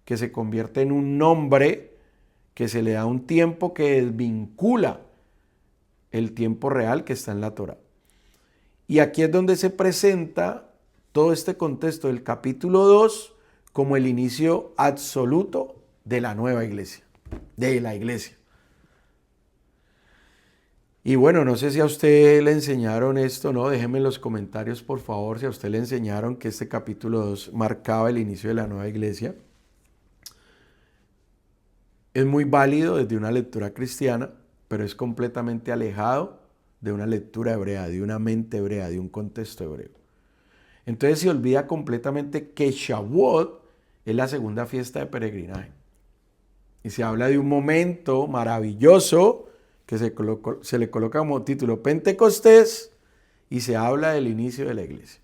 que se convierte en un nombre que se le da un tiempo que desvincula el tiempo real que está en la Torá. Y aquí es donde se presenta todo este contexto del capítulo 2 como el inicio absoluto de la nueva iglesia, de la iglesia. Y bueno, no sé si a usted le enseñaron esto, ¿no? Déjeme en los comentarios, por favor, si a usted le enseñaron que este capítulo 2 marcaba el inicio de la nueva iglesia. Es muy válido desde una lectura cristiana, pero es completamente alejado de una lectura hebrea, de una mente hebrea, de un contexto hebreo. Entonces se olvida completamente que Shavuot es la segunda fiesta de peregrinaje. Y se habla de un momento maravilloso que se le coloca como título Pentecostés y se habla del inicio de la iglesia.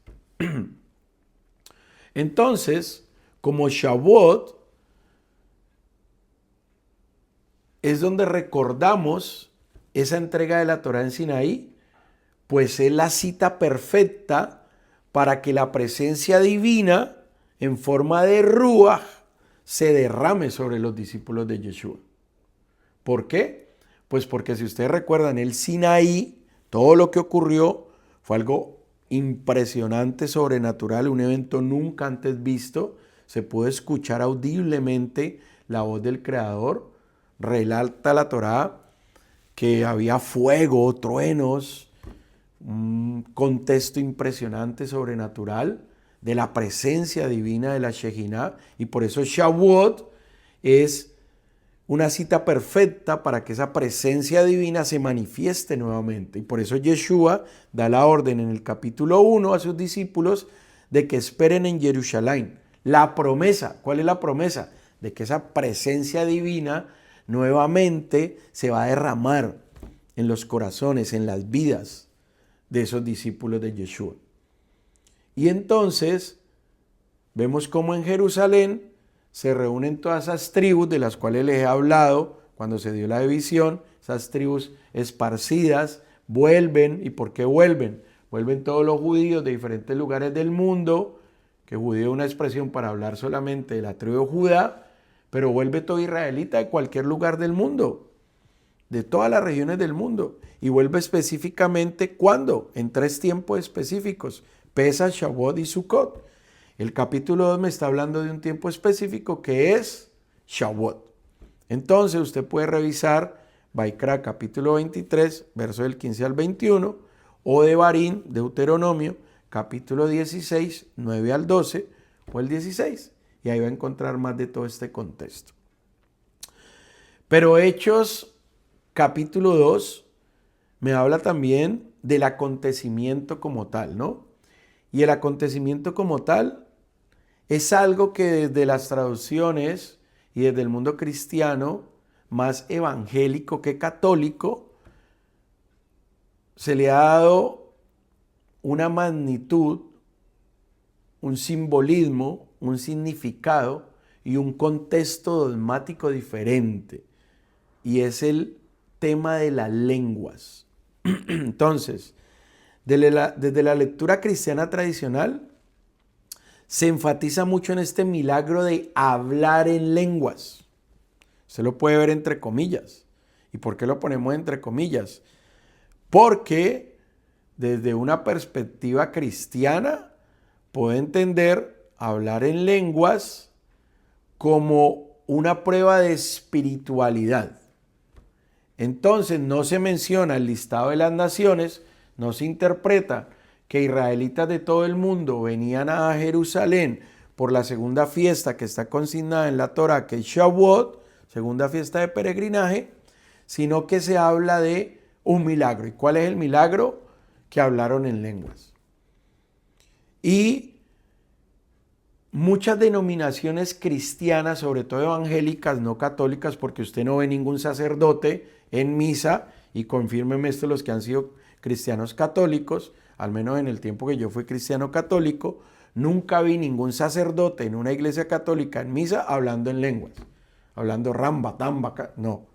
Entonces, como Shavuot es donde recordamos esa entrega de la Torá en Sinaí, pues es la cita perfecta para que la presencia divina en forma de Ruaj se derrame sobre los discípulos de Yeshua. ¿Por qué? Pues porque si ustedes recuerdan el Sinaí, todo lo que ocurrió fue algo impresionante, sobrenatural, un evento nunca antes visto. Se pudo escuchar audiblemente la voz del Creador. Relata la Torá que había fuego, truenos, un contexto impresionante, sobrenatural, de la presencia divina de la Shejinah, y por eso Shavuot es una cita perfecta para que esa presencia divina se manifieste nuevamente. Y por eso Yeshua da la orden en el capítulo 1 a sus discípulos de que esperen en Jerusalén. La promesa, ¿cuál es la promesa? De que esa presencia divina nuevamente se va a derramar en los corazones, en las vidas de esos discípulos de Yeshua. Y entonces vemos cómo en Jerusalén se reúnen todas esas tribus de las cuales les he hablado cuando se dio la división, esas tribus esparcidas, vuelven. ¿Y por qué vuelven? Vuelven todos los judíos de diferentes lugares del mundo, que judío es una expresión para hablar solamente de la tribu de Judá, pero vuelve todo israelita de cualquier lugar del mundo, de todas las regiones del mundo, y vuelve específicamente ¿cuándo? En 3 tiempos específicos: Pesach, Shavuot y Sukkot. El capítulo 2 me está hablando de un tiempo específico que es Shavuot. Entonces usted puede revisar Vaikra capítulo 23, verso del 15 al 21, o Devarim, Deuteronomio, capítulo 16, 9 al 12, o el 16, y ahí va a encontrar más de todo este contexto. Pero Hechos capítulo 2 me habla también del acontecimiento como tal, ¿no? Y el acontecimiento como tal es algo que desde las traducciones y desde el mundo cristiano, más evangélico que católico, se le ha dado una magnitud, un simbolismo, un significado y un contexto dogmático diferente. Y es el tema de las lenguas. Entonces, desde la lectura cristiana tradicional, se enfatiza mucho en este milagro de hablar en lenguas. Se lo puede ver entre comillas. ¿Y por qué lo ponemos entre comillas? Porque desde una perspectiva cristiana puede entender hablar en lenguas como una prueba de espiritualidad. Entonces no se menciona el listado de las naciones, no se interpreta que israelitas de todo el mundo venían a Jerusalén por la segunda fiesta que está consignada en la Torá, que es Shavuot, segunda fiesta de peregrinaje, sino que se habla de un milagro. ¿Y cuál es el milagro? Que hablaron en lenguas. Y muchas denominaciones cristianas, sobre todo evangélicas, no católicas, porque usted no ve ningún sacerdote en misa, y confírmenme esto los que han sido cristianos católicos, al menos en el tiempo que yo fui cristiano católico, nunca vi ningún sacerdote en una iglesia católica en misa hablando en lenguas, hablando ramba, tamba, no.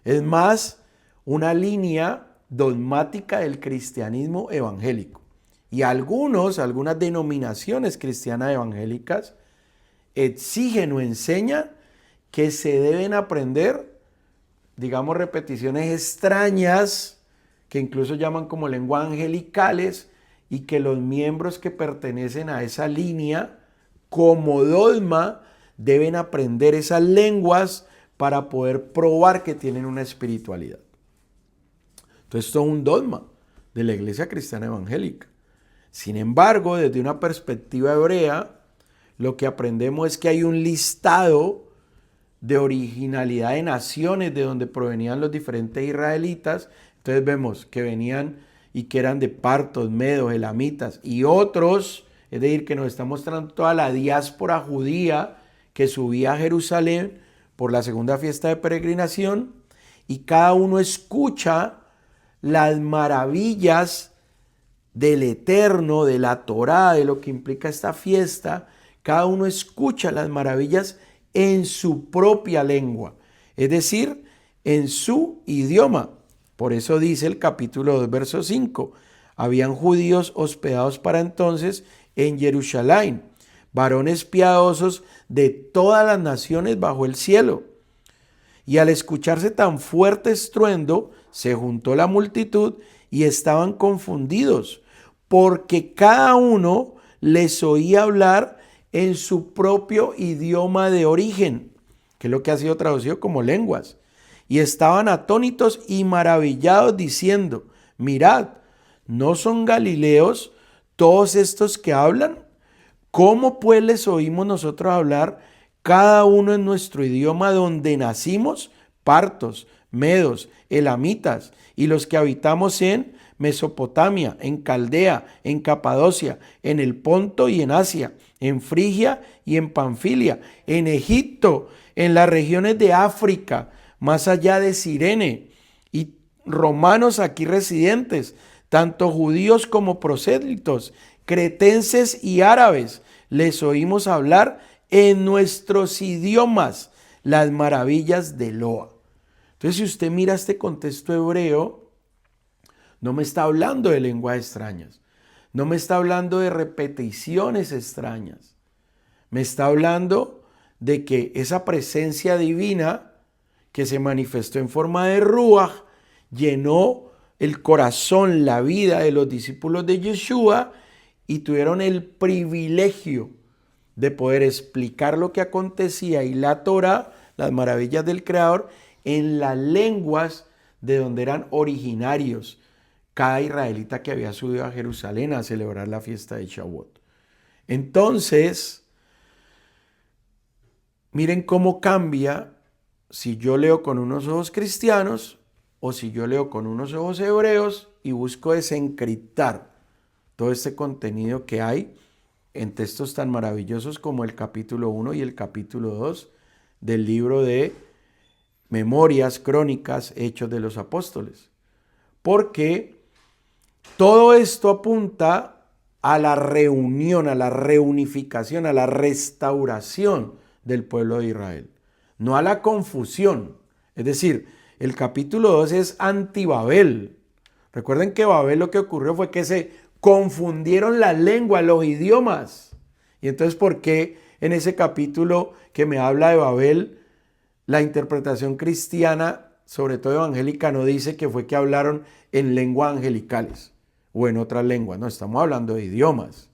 Es más una línea dogmática del cristianismo evangélico. Y algunas denominaciones cristianas evangélicas exigen o enseñan que se deben aprender, digamos, repeticiones extrañas, que incluso llaman como lenguas angelicales, y que los miembros que pertenecen a esa línea, como dogma, deben aprender esas lenguas para poder probar que tienen una espiritualidad. Entonces, esto es un dogma de la Iglesia Cristiana Evangélica. Sin embargo, desde una perspectiva hebrea, lo que aprendemos es que hay un listado de originalidad de naciones de donde provenían los diferentes israelitas. Entonces vemos que venían y que eran de partos, medos, elamitas y otros, es decir, que nos está mostrando toda la diáspora judía que subía a Jerusalén por la segunda fiesta de peregrinación, y cada uno escucha las maravillas del Eterno, de la Torá, de lo que implica esta fiesta. Cada uno escucha las maravillas en su propia lengua, es decir, en su idioma. Por eso dice el capítulo 2, verso 5, habían judíos hospedados para entonces en Jerusalén, varones piadosos de todas las naciones bajo el cielo. Y al escucharse tan fuerte estruendo, se juntó la multitud y estaban confundidos, porque cada uno les oía hablar en su propio idioma de origen, que es lo que ha sido traducido como lenguas. Y estaban atónitos y maravillados diciendo, mirad, ¿no son galileos todos estos que hablan? ¿Cómo pues les oímos nosotros hablar cada uno en nuestro idioma donde nacimos? Partos, medos, elamitas, y los que habitamos en Mesopotamia, en Caldea, en Capadocia, en el Ponto y en Asia, en Frigia y en Panfilia, en Egipto, en las regiones de África, más allá de Cirene, y romanos aquí residentes, tanto judíos como prosélitos, cretenses y árabes, les oímos hablar en nuestros idiomas las maravillas de Eloa. Entonces, si usted mira este contexto hebreo, no me está hablando de lenguas extrañas, no me está hablando de repeticiones extrañas, me está hablando de que esa presencia divina que se manifestó en forma de Ruaj llenó el corazón, la vida de los discípulos de Yeshua, y tuvieron el privilegio de poder explicar lo que acontecía y la Torá, las maravillas del Creador, en las lenguas de donde eran originarios cada israelita que había subido a Jerusalén a celebrar la fiesta de Shavuot. Entonces, miren cómo cambia si yo leo con unos ojos cristianos o si yo leo con unos ojos hebreos y busco desencriptar todo este contenido que hay en textos tan maravillosos como el capítulo 1 y el capítulo 2 del libro de Memorias, Crónicas, Hechos de los Apóstoles. Porque todo esto apunta a la reunión, a la reunificación, a la restauración del pueblo de Israel, no a la confusión. Es decir, el capítulo 2 es anti-Babel. Recuerden que Babel lo que ocurrió fue que se confundieron las lenguas, los idiomas. Y entonces, ¿por qué en ese capítulo que me habla de Babel, la interpretación cristiana, sobre todo evangélica, no dice que fue que hablaron en lenguas angelicales o en otras lenguas? No, estamos hablando de idiomas.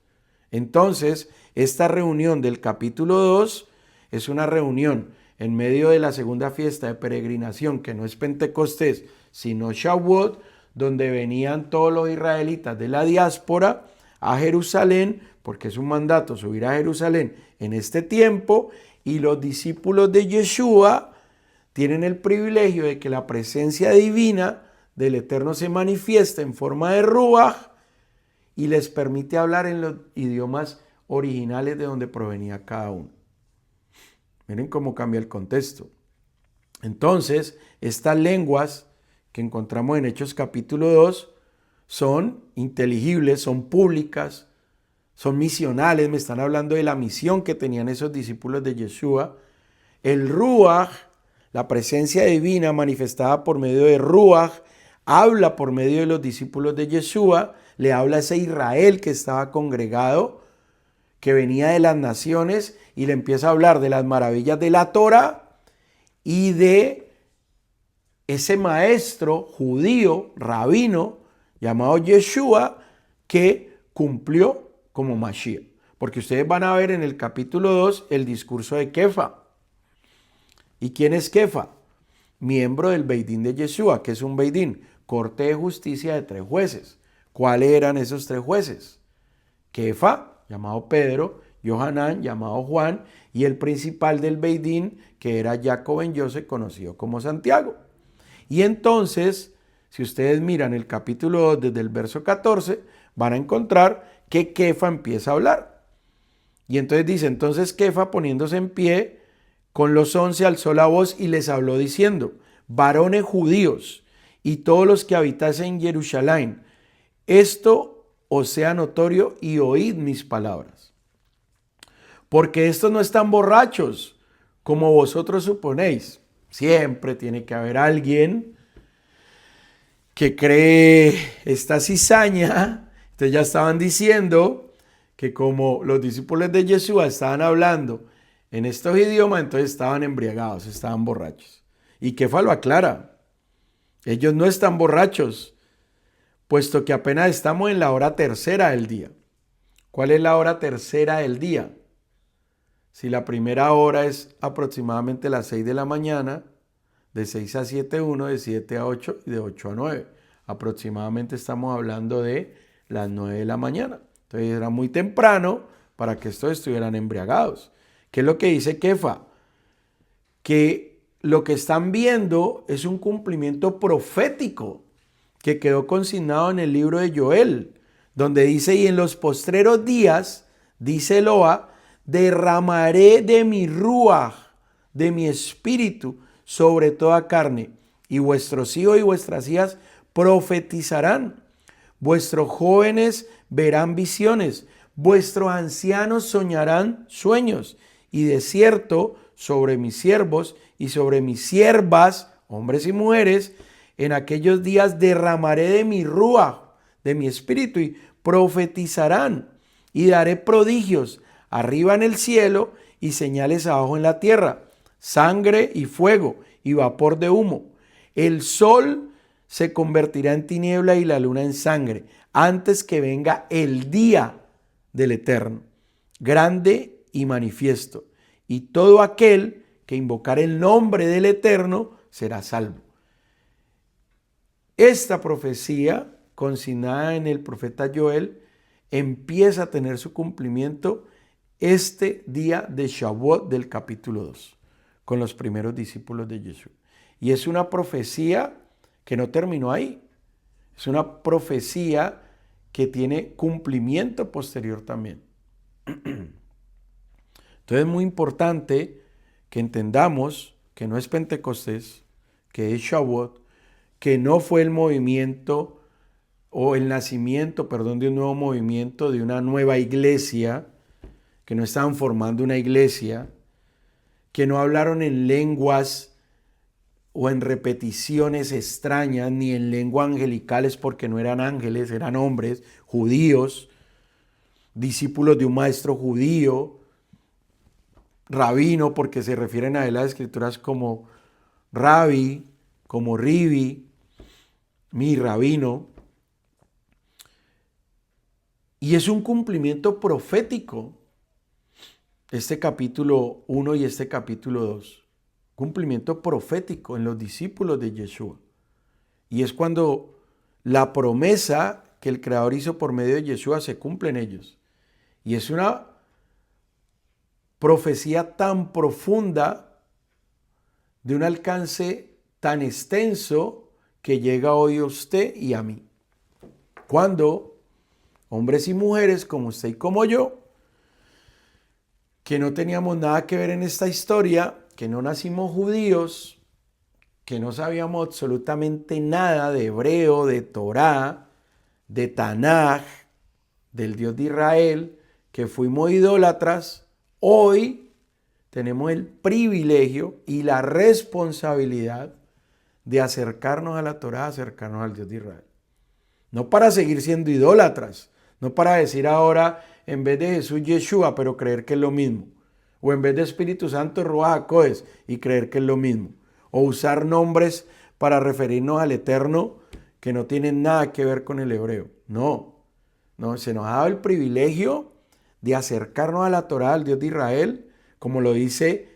Entonces, esta reunión del capítulo 2 es una reunión en medio de la segunda fiesta de peregrinación, que no es Pentecostés, sino Shavuot, donde venían todos los israelitas de la diáspora a Jerusalén, porque es un mandato subir a Jerusalén en este tiempo, y los discípulos de Yeshua tienen el privilegio de que la presencia divina del Eterno se manifiesta en forma de Ruach y les permite hablar en los idiomas originales de donde provenía cada uno. Miren cómo cambia el contexto. Entonces, estas lenguas que encontramos en Hechos capítulo 2 son inteligibles, son públicas, son misionales. Me están hablando de la misión que tenían esos discípulos de Yeshua. El Ruach, la presencia divina manifestada por medio de Ruach, habla por medio de los discípulos de Yeshua, le habla a ese Israel que estaba congregado, que venía de las naciones, y le empieza a hablar de las maravillas de la Torah y de ese maestro judío, rabino, llamado Yeshua, que cumplió como Mashiach. Porque ustedes van a ver en el capítulo 2 el discurso de Kefa. ¿Y quién es Kefa? Miembro del Beidín de Yeshua. ¿Qué es un Beidín? Corte de justicia de 3 jueces. ¿Cuáles eran esos 3 jueces? Kefa, llamado Pedro, Yohanan, llamado Juan, y el principal del Beidín, que era Jacob ben Yosef, conocido como Santiago. Y entonces, si ustedes miran el capítulo 2 desde el verso 14, van a encontrar que Kefa empieza a hablar. Y entonces dice, entonces Kefa, poniéndose en pie, con los 11 alzó la voz y les habló diciendo, varones judíos y todos los que habitasen en Jerusalén, esto os sea notorio y oíd mis palabras. Porque estos no están borrachos, como vosotros suponéis. Siempre tiene que haber alguien que cree esta cizaña. Entonces ya estaban diciendo que como los discípulos de Yeshua estaban hablando en estos idiomas, entonces estaban embriagados, estaban borrachos. Y Kefa lo aclara. Ellos no están borrachos, puesto que apenas estamos en la hora tercera del día. ¿Cuál es la hora tercera del día? Si la primera hora es aproximadamente las 6 de la mañana, de 6 a 7, 1, de 7 a 8 y de 8 a 9. Aproximadamente estamos hablando de las 9 de la mañana. Entonces era muy temprano para que estos estuvieran embriagados. ¿Qué es lo que dice Kefa? Que lo que están viendo es un cumplimiento profético que quedó consignado en el libro de Joel, donde dice, y en los postreros días, dice Eloa, derramaré de mi ruaj, de mi espíritu, sobre toda carne, y vuestros hijos y vuestras hijas profetizarán, vuestros jóvenes verán visiones, vuestros ancianos soñarán sueños, y de cierto sobre mis siervos y sobre mis siervas, hombres y mujeres, en aquellos días derramaré de mi ruaj, de mi espíritu, y profetizarán, y daré prodigios arriba en el cielo y señales abajo en la tierra, sangre y fuego y vapor de humo. El sol se convertirá en tiniebla y la luna en sangre, antes que venga el día del Eterno, grande y manifiesto. Y todo aquel que invocar el nombre del Eterno será salvo. Esta profecía, consignada en el profeta Joel, empieza a tener su cumplimiento este día de Shavuot del capítulo 2, con los primeros discípulos de Yeshua. Y es una profecía que no terminó ahí. Es una profecía que tiene cumplimiento posterior también. Entonces es muy importante que entendamos que no es Pentecostés, que es Shavuot, que no fue el movimiento o el nacimiento, perdón, de un nuevo movimiento, de una nueva iglesia, que no estaban formando una iglesia, que no hablaron en lenguas o en repeticiones extrañas, ni en lenguas angelicales, porque no eran ángeles, eran hombres judíos, discípulos de un maestro judío, rabino, porque se refieren a él las escrituras como Rabbi, como Ribi, mi rabino. Y es un cumplimiento profético este capítulo 1 y este capítulo 2. cumplimiento profético en los discípulos de Yeshua. Y es cuando la promesa que el Creador hizo por medio de Yeshua se cumple en ellos. Y es una profecía tan profunda, de un alcance tan extenso, que llega hoy a usted y a mí. Cuando hombres y mujeres como usted y como yo, que no teníamos nada que ver en esta historia, que no nacimos judíos, que no sabíamos absolutamente nada de hebreo, de Torá, de Tanaj, del Dios de Israel, que fuimos idólatras, hoy tenemos el privilegio y la responsabilidad de acercarnos a la Torá, acercarnos al Dios de Israel. No para seguir siendo idólatras, no para decir ahora en vez de Jesús Yeshua, pero creer que es lo mismo. O en vez de Espíritu Santo Ruach HaKodesh y creer que es lo mismo. O usar nombres para referirnos al Eterno que no tienen nada que ver con el hebreo. No, se nos ha dado el privilegio de acercarnos a la Torá, al Dios de Israel, como lo dice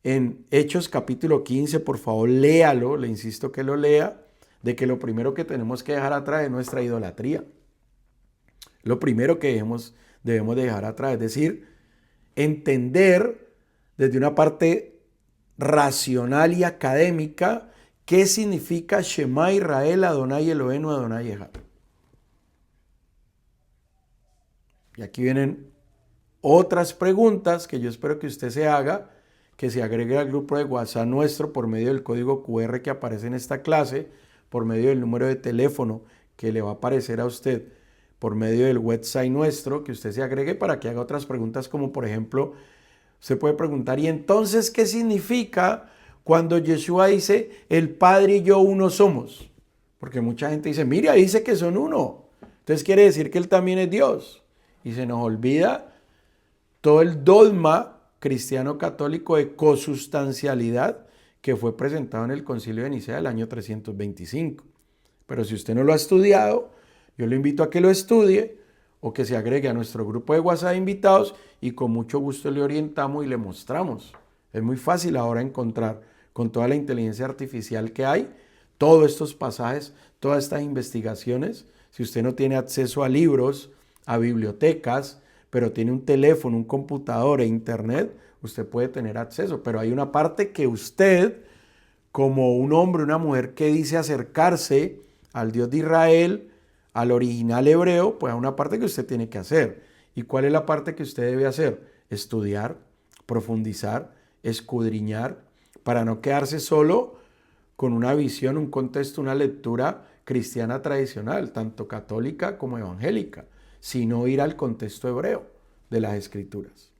en Hechos capítulo 15, por favor léalo, le insisto que lo lea, de que lo primero que tenemos que dejar atrás es nuestra idolatría. Lo primero que debemos dejar atrás, es decir, entender desde una parte racional y académica qué significa Shema Israel, Adonai Eloheinu, Adonai Echad. Y aquí vienen otras preguntas que yo espero que usted se haga, que se agregue al grupo de WhatsApp nuestro por medio del código QR que aparece en esta clase, por medio del número de teléfono que le va a aparecer a usted, por medio del website nuestro, que usted se agregue para que haga otras preguntas, como por ejemplo, usted puede preguntar, ¿y entonces qué significa cuando Yeshua dice, el Padre y yo uno somos? Porque mucha gente dice, mira, dice que son uno. Entonces quiere decir que Él también es Dios. Y se nos olvida todo el dogma cristiano católico de cosustancialidad que fue presentado en el Concilio de Nicea del año 325. Pero si usted no lo ha estudiado, yo le invito a que lo estudie o que se agregue a nuestro grupo de WhatsApp de invitados y con mucho gusto le orientamos y le mostramos. Es muy fácil ahora encontrar, con toda la inteligencia artificial que hay, todos estos pasajes, todas estas investigaciones. Si usted no tiene acceso a libros, a bibliotecas, pero tiene un teléfono, un computador e internet, usted puede tener acceso. Pero hay una parte que usted, como un hombre, una mujer que dice acercarse al Dios de Israel, al original hebreo, pues hay una parte que usted tiene que hacer. ¿Y cuál es la parte que usted debe hacer? Estudiar, profundizar, escudriñar, para no quedarse solo con una visión, un contexto, una lectura cristiana tradicional, tanto católica como evangélica, sino ir al contexto hebreo de las Escrituras.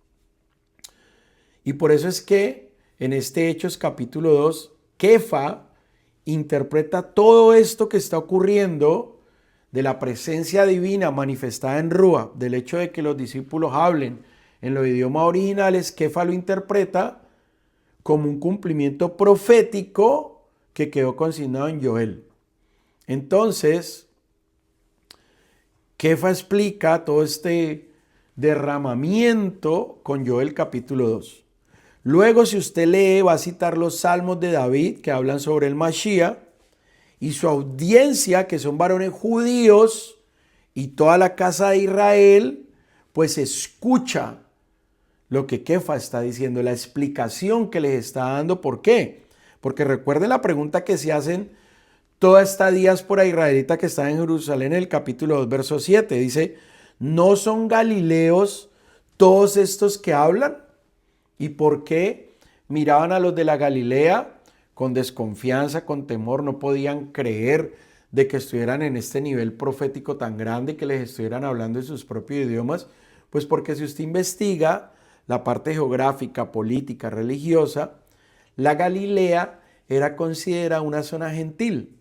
Y por eso es que en este Hechos capítulo 2, Kefa interpreta todo esto que está ocurriendo de la presencia divina manifestada en Rúa, del hecho de que los discípulos hablen en los idiomas originales. Kefa lo interpreta como un cumplimiento profético que quedó consignado en Joel. Entonces, Kefa explica todo este derramamiento con Joel capítulo 2. Luego, si usted lee, va a citar los salmos de David que hablan sobre el Mashiach y su audiencia, que son varones judíos y toda la casa de Israel, pues escucha lo que Kefa está diciendo, la explicación que les está dando. ¿Por qué? Porque recuerden la pregunta que se hacen toda esta diáspora israelita que está en Jerusalén en el capítulo 2, verso 7. Dice, ¿no son galileos todos estos que hablan? ¿Y por qué miraban a los de la Galilea con desconfianza, con temor? No podían creer de que estuvieran en este nivel profético tan grande, que les estuvieran hablando en sus propios idiomas. Pues porque si usted investiga la parte geográfica, política, religiosa, la Galilea era considerada una zona gentil,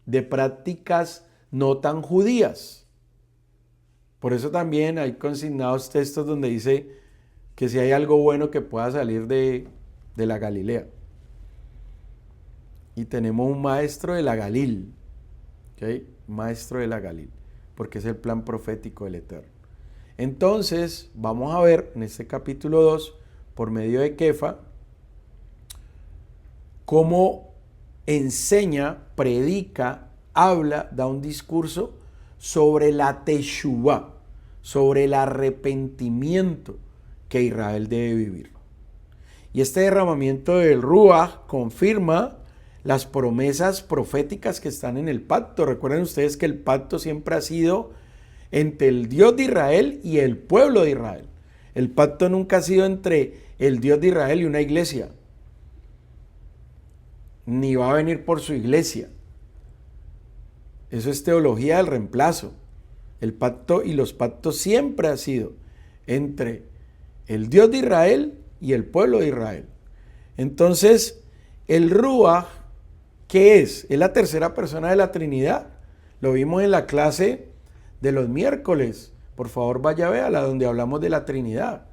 de prácticas no tan judías. Por eso también hay consignados textos donde dice que si hay algo bueno que pueda salir de la Galilea. Y tenemos un maestro de la Galil, ¿okay? Maestro de la Galil, porque es el plan profético del Eterno. Entonces, vamos a ver en este capítulo 2, por medio de Kefa, cómo enseña, predica, habla, da un discurso sobre la teshuvá, sobre el arrepentimiento que Israel debe vivir. Y este derramamiento del Ruach confirma las promesas proféticas que están en el pacto. Recuerden ustedes que el pacto siempre ha sido entre el Dios de Israel y el pueblo de Israel. El pacto nunca ha sido entre el Dios de Israel y una iglesia, ni va a venir por su iglesia. Eso es teología del reemplazo. El pacto y los pactos siempre ha sido entre el Dios de Israel y el pueblo de Israel. Entonces, el Ruach, ¿qué es? Es la tercera persona de la Trinidad. Lo vimos en la clase de los miércoles. Por favor, vaya a verla, donde hablamos de la Trinidad.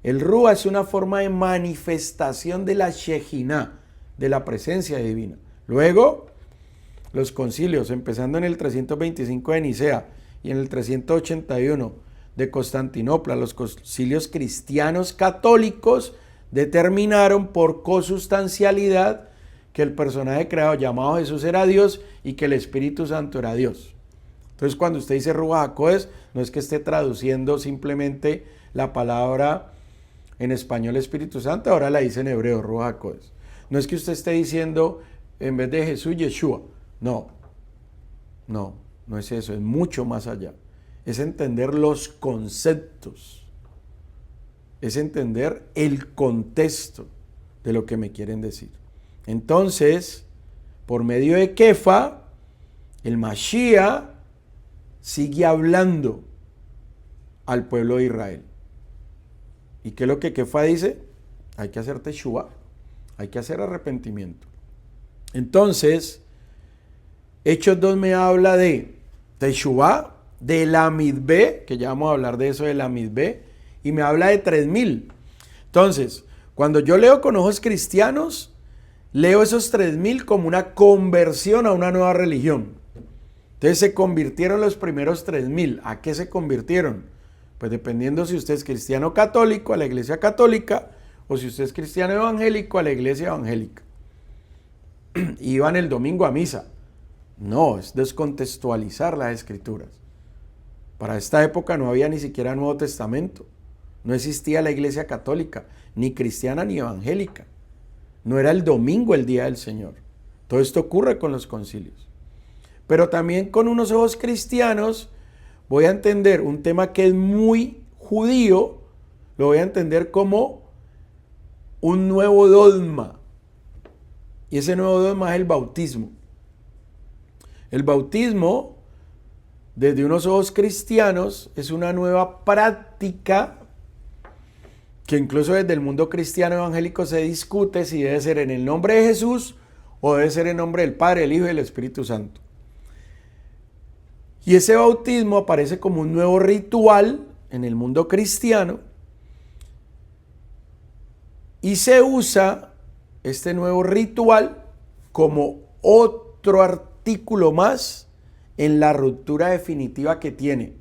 El Ruach es una forma de manifestación de la Shekinah, de la presencia divina. Luego, los concilios, empezando en el 325 de Nicea y en el 381 de Constantinopla, los concilios cristianos católicos determinaron por consustancialidad que el personaje creado llamado Jesús era Dios y que el Espíritu Santo era Dios. Entonces, cuando usted dice Ruach HaKodesh, no es que esté traduciendo simplemente la palabra en español Espíritu Santo, ahora la dice en hebreo Ruach HaKodesh. No es que usted esté diciendo en vez de Jesús, Yeshua. No es eso, es mucho más allá. Es entender los conceptos, es entender el contexto de lo que me quieren decir. Entonces, por medio de Kefa, el Mashiach sigue hablando al pueblo de Israel. ¿Y qué es lo que Kefa dice? Hay que hacer teshuvá, hay que hacer arrepentimiento. Entonces, Hechos 2 me habla de teshuvá, de la midbe, que ya vamos a hablar de eso de la midbe, y me habla de 3000. Entonces, cuando yo leo con ojos cristianos, leo esos 3000 como una conversión a una nueva religión. Entonces se convirtieron los primeros 3000. ¿A qué se convirtieron? Pues dependiendo si usted es cristiano católico, a la iglesia católica, o si usted es cristiano evangélico, a la iglesia evangélica. Iban el domingo a misa. No, es descontextualizar las escrituras. Para esta época no había ni siquiera Nuevo Testamento. No existía la iglesia católica, ni cristiana ni evangélica. No era el domingo el día del Señor. Todo esto ocurre con los concilios. Pero también con unos ojos cristianos voy a entender un tema que es muy judío, lo voy a entender como un nuevo dogma. Y ese nuevo dogma es el bautismo. El bautismo, desde unos ojos cristianos, es una nueva práctica que incluso desde el mundo cristiano evangélico se discute si debe ser en el nombre de Jesús o debe ser en nombre del Padre, el Hijo y el Espíritu Santo. Y ese bautismo aparece como un nuevo ritual en el mundo cristiano y se usa este nuevo ritual como otro artículo más en la ruptura definitiva que tiene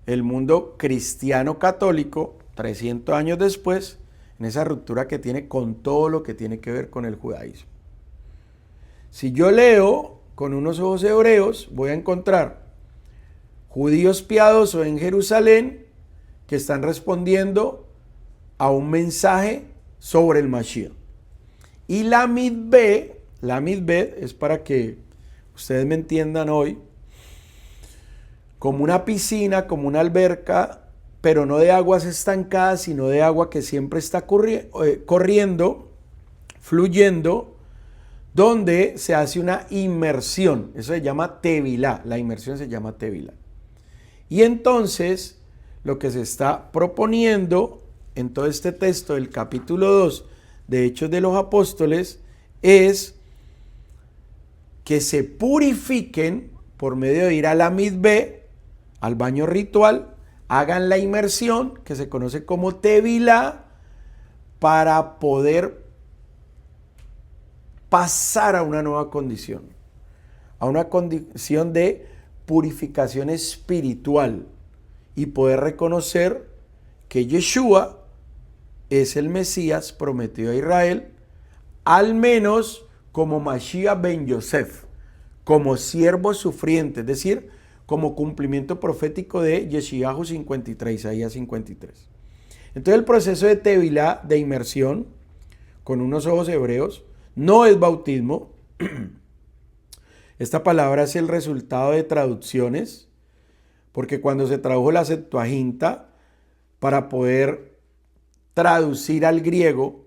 el mundo cristiano católico 300 años después, en esa ruptura que tiene con todo lo que tiene que ver con el judaísmo. Si yo leo con unos ojos hebreos, voy a encontrar judíos piadosos en Jerusalén que están respondiendo a un mensaje sobre el Mashiach. Y la midbeh es, para que ustedes me entiendan hoy, como una piscina, como una alberca, pero no de aguas estancadas, sino de agua que siempre está corriendo, fluyendo, donde se hace una inmersión. Eso se llama tevilá, la inmersión se llama tevilá. Y entonces, lo que se está proponiendo en todo este texto del capítulo 2 de Hechos de los Apóstoles es que se purifiquen por medio de ir a la midbeh, al baño ritual, hagan la inmersión, que se conoce como tevilá, para poder pasar a una nueva condición, a una condición de purificación espiritual y poder reconocer que Yeshua es el Mesías prometido a Israel, al menos como Mashiach ben Yosef, como siervo sufriente, es decir, como cumplimiento profético de Yeshayahu 53, Isaías 53. Entonces el proceso de tevilá, de inmersión, con unos ojos hebreos, no es bautismo. Esta palabra es el resultado de traducciones, porque cuando se tradujo la Septuaginta, para poder traducir al griego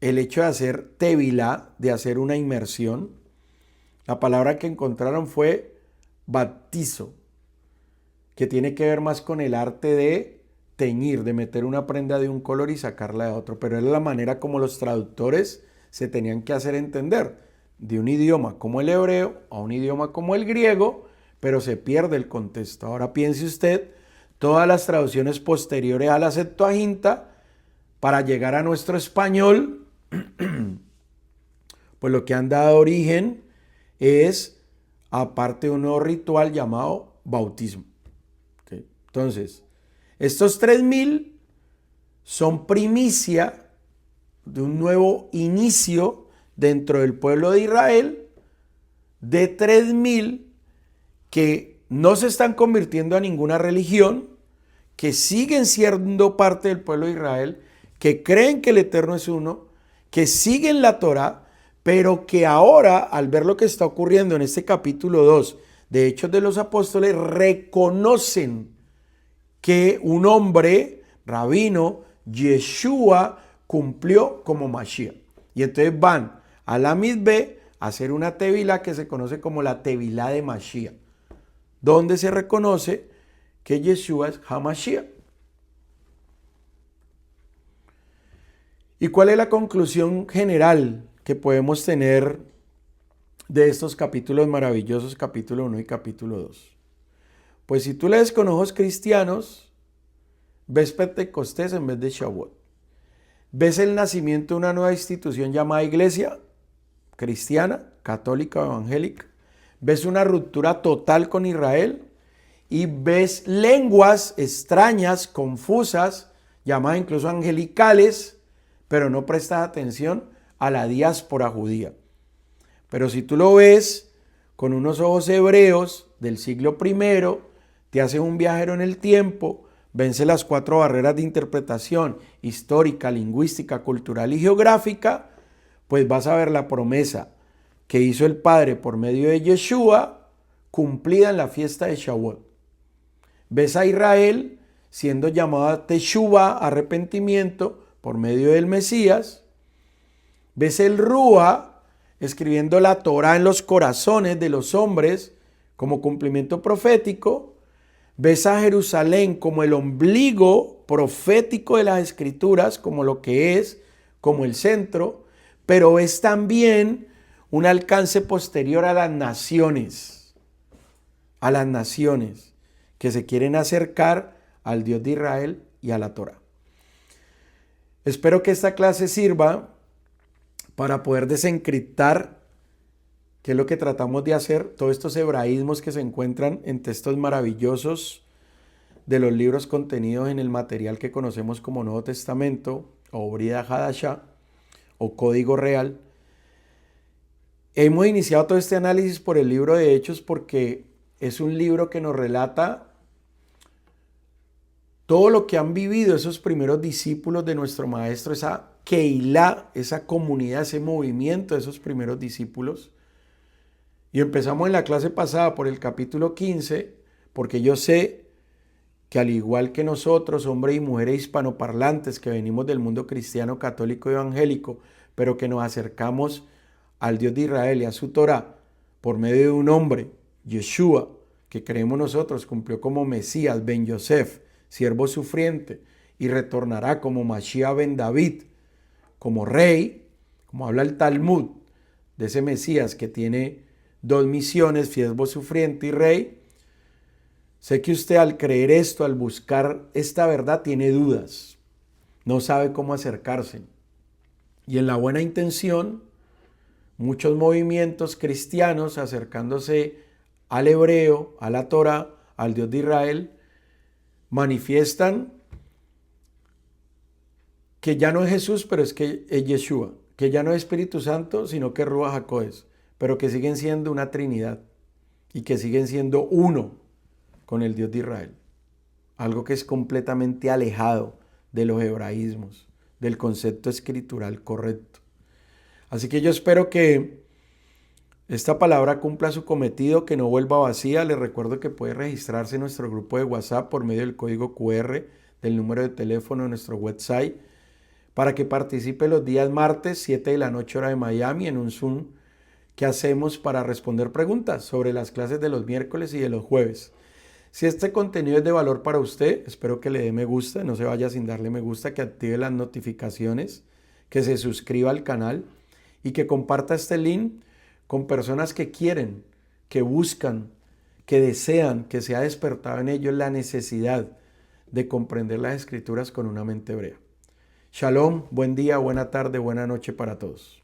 el hecho de hacer tevilá, de hacer una inmersión, la palabra que encontraron fue baptizo, que tiene que ver más con el arte de teñir, de meter una prenda de un color y sacarla de otro, pero era la manera como los traductores se tenían que hacer entender, de un idioma como el hebreo a un idioma como el griego, pero se pierde el contexto. Ahora piense usted, todas las traducciones posteriores a la Septuaginta, para llegar a nuestro español, pues lo que han dado origen es, aparte de un nuevo ritual llamado bautismo. ¿Okay? Entonces, estos 3000 son primicia de un nuevo inicio dentro del pueblo de Israel, de 3000 que no se están convirtiendo a ninguna religión, que siguen siendo parte del pueblo de Israel, que creen que el Eterno es uno, que siguen la Torá, pero que ahora, al ver lo que está ocurriendo en este capítulo 2 de Hechos de los Apóstoles, reconocen que un hombre, rabino, Yeshua, cumplió como Mashiach. Y entonces van a la Mizbe a hacer una tevilá que se conoce como la tevilá de Mashiach, donde se reconoce que Yeshua es HaMashiach. ¿Y cuál es la conclusión general que podemos tener de estos capítulos maravillosos, capítulo 1 y capítulo 2? Pues si tú lees con ojos cristianos, ves Pentecostés en vez de Shavuot. Ves el nacimiento de una nueva institución llamada Iglesia cristiana, católica o evangélica. Ves una ruptura total con Israel y ves lenguas extrañas, confusas, llamadas incluso angelicales, pero no prestas atención a la diáspora judía. Pero si tú lo ves con unos ojos hebreos del siglo I, te hace un viajero en el tiempo, vence las 4 barreras de interpretación histórica, lingüística, cultural y geográfica, pues vas a ver la promesa que hizo el Padre por medio de Yeshua cumplida en la fiesta de Shavuot. Ves a Israel siendo llamado a Teshuvah, arrepentimiento, por medio del Mesías. Ves el Rúa escribiendo la Torá en los corazones de los hombres como cumplimiento profético. Ves a Jerusalén como el ombligo profético de las Escrituras, como lo que es, como el centro, pero ves también un alcance posterior a las naciones que se quieren acercar al Dios de Israel y a la Torá. Espero que esta clase sirva para poder desencriptar, que es lo que tratamos de hacer, todos estos hebraísmos que se encuentran en textos maravillosos de los libros contenidos en el material que conocemos como Nuevo Testamento, o Brida Hadashah, o Código Real. Hemos iniciado todo este análisis por el libro de Hechos porque es un libro que nos relata todo lo que han vivido esos primeros discípulos de nuestro maestro, esa Keilah, esa comunidad, ese movimiento de esos primeros discípulos. Y empezamos en la clase pasada por el capítulo 15, porque yo sé que al igual que nosotros, hombres y mujeres hispanoparlantes que venimos del mundo cristiano, católico y evangélico, pero que nos acercamos al Dios de Israel y a su Torá por medio de un hombre, Yeshua, que creemos nosotros cumplió como Mesías ben Yosef, siervo sufriente, y retornará como Mashiach ben David, como rey, como habla el Talmud, de ese Mesías que tiene 2 misiones, siervo sufriente y rey. Sé que usted al creer esto, al buscar esta verdad, tiene dudas, no sabe cómo acercarse. Y en la buena intención, muchos movimientos cristianos acercándose al hebreo, a la Torá, al Dios de Israel, manifiestan que ya no es Jesús, pero es que es Yeshua, que ya no es Espíritu Santo, sino que es Ruach HaKodes, pero que siguen siendo una Trinidad y que siguen siendo uno con el Dios de Israel. Algo que es completamente alejado de los hebraísmos, del concepto escritural correcto. Así que yo espero que esta palabra cumpla su cometido, que no vuelva vacía. Les recuerdo que puede registrarse en nuestro grupo de WhatsApp por medio del código QR del número de teléfono de nuestro website para que participe los días martes, 7 de la noche hora de Miami, en un Zoom que hacemos para responder preguntas sobre las clases de los miércoles y de los jueves. Si este contenido es de valor para usted, espero que le dé me gusta, no se vaya sin darle me gusta, que active las notificaciones, que se suscriba al canal y que comparta este link con personas que quieren, que buscan, que desean, que se ha despertado en ellos la necesidad de comprender las Escrituras con una mente hebrea. Shalom, buen día, buena tarde, buena noche para todos.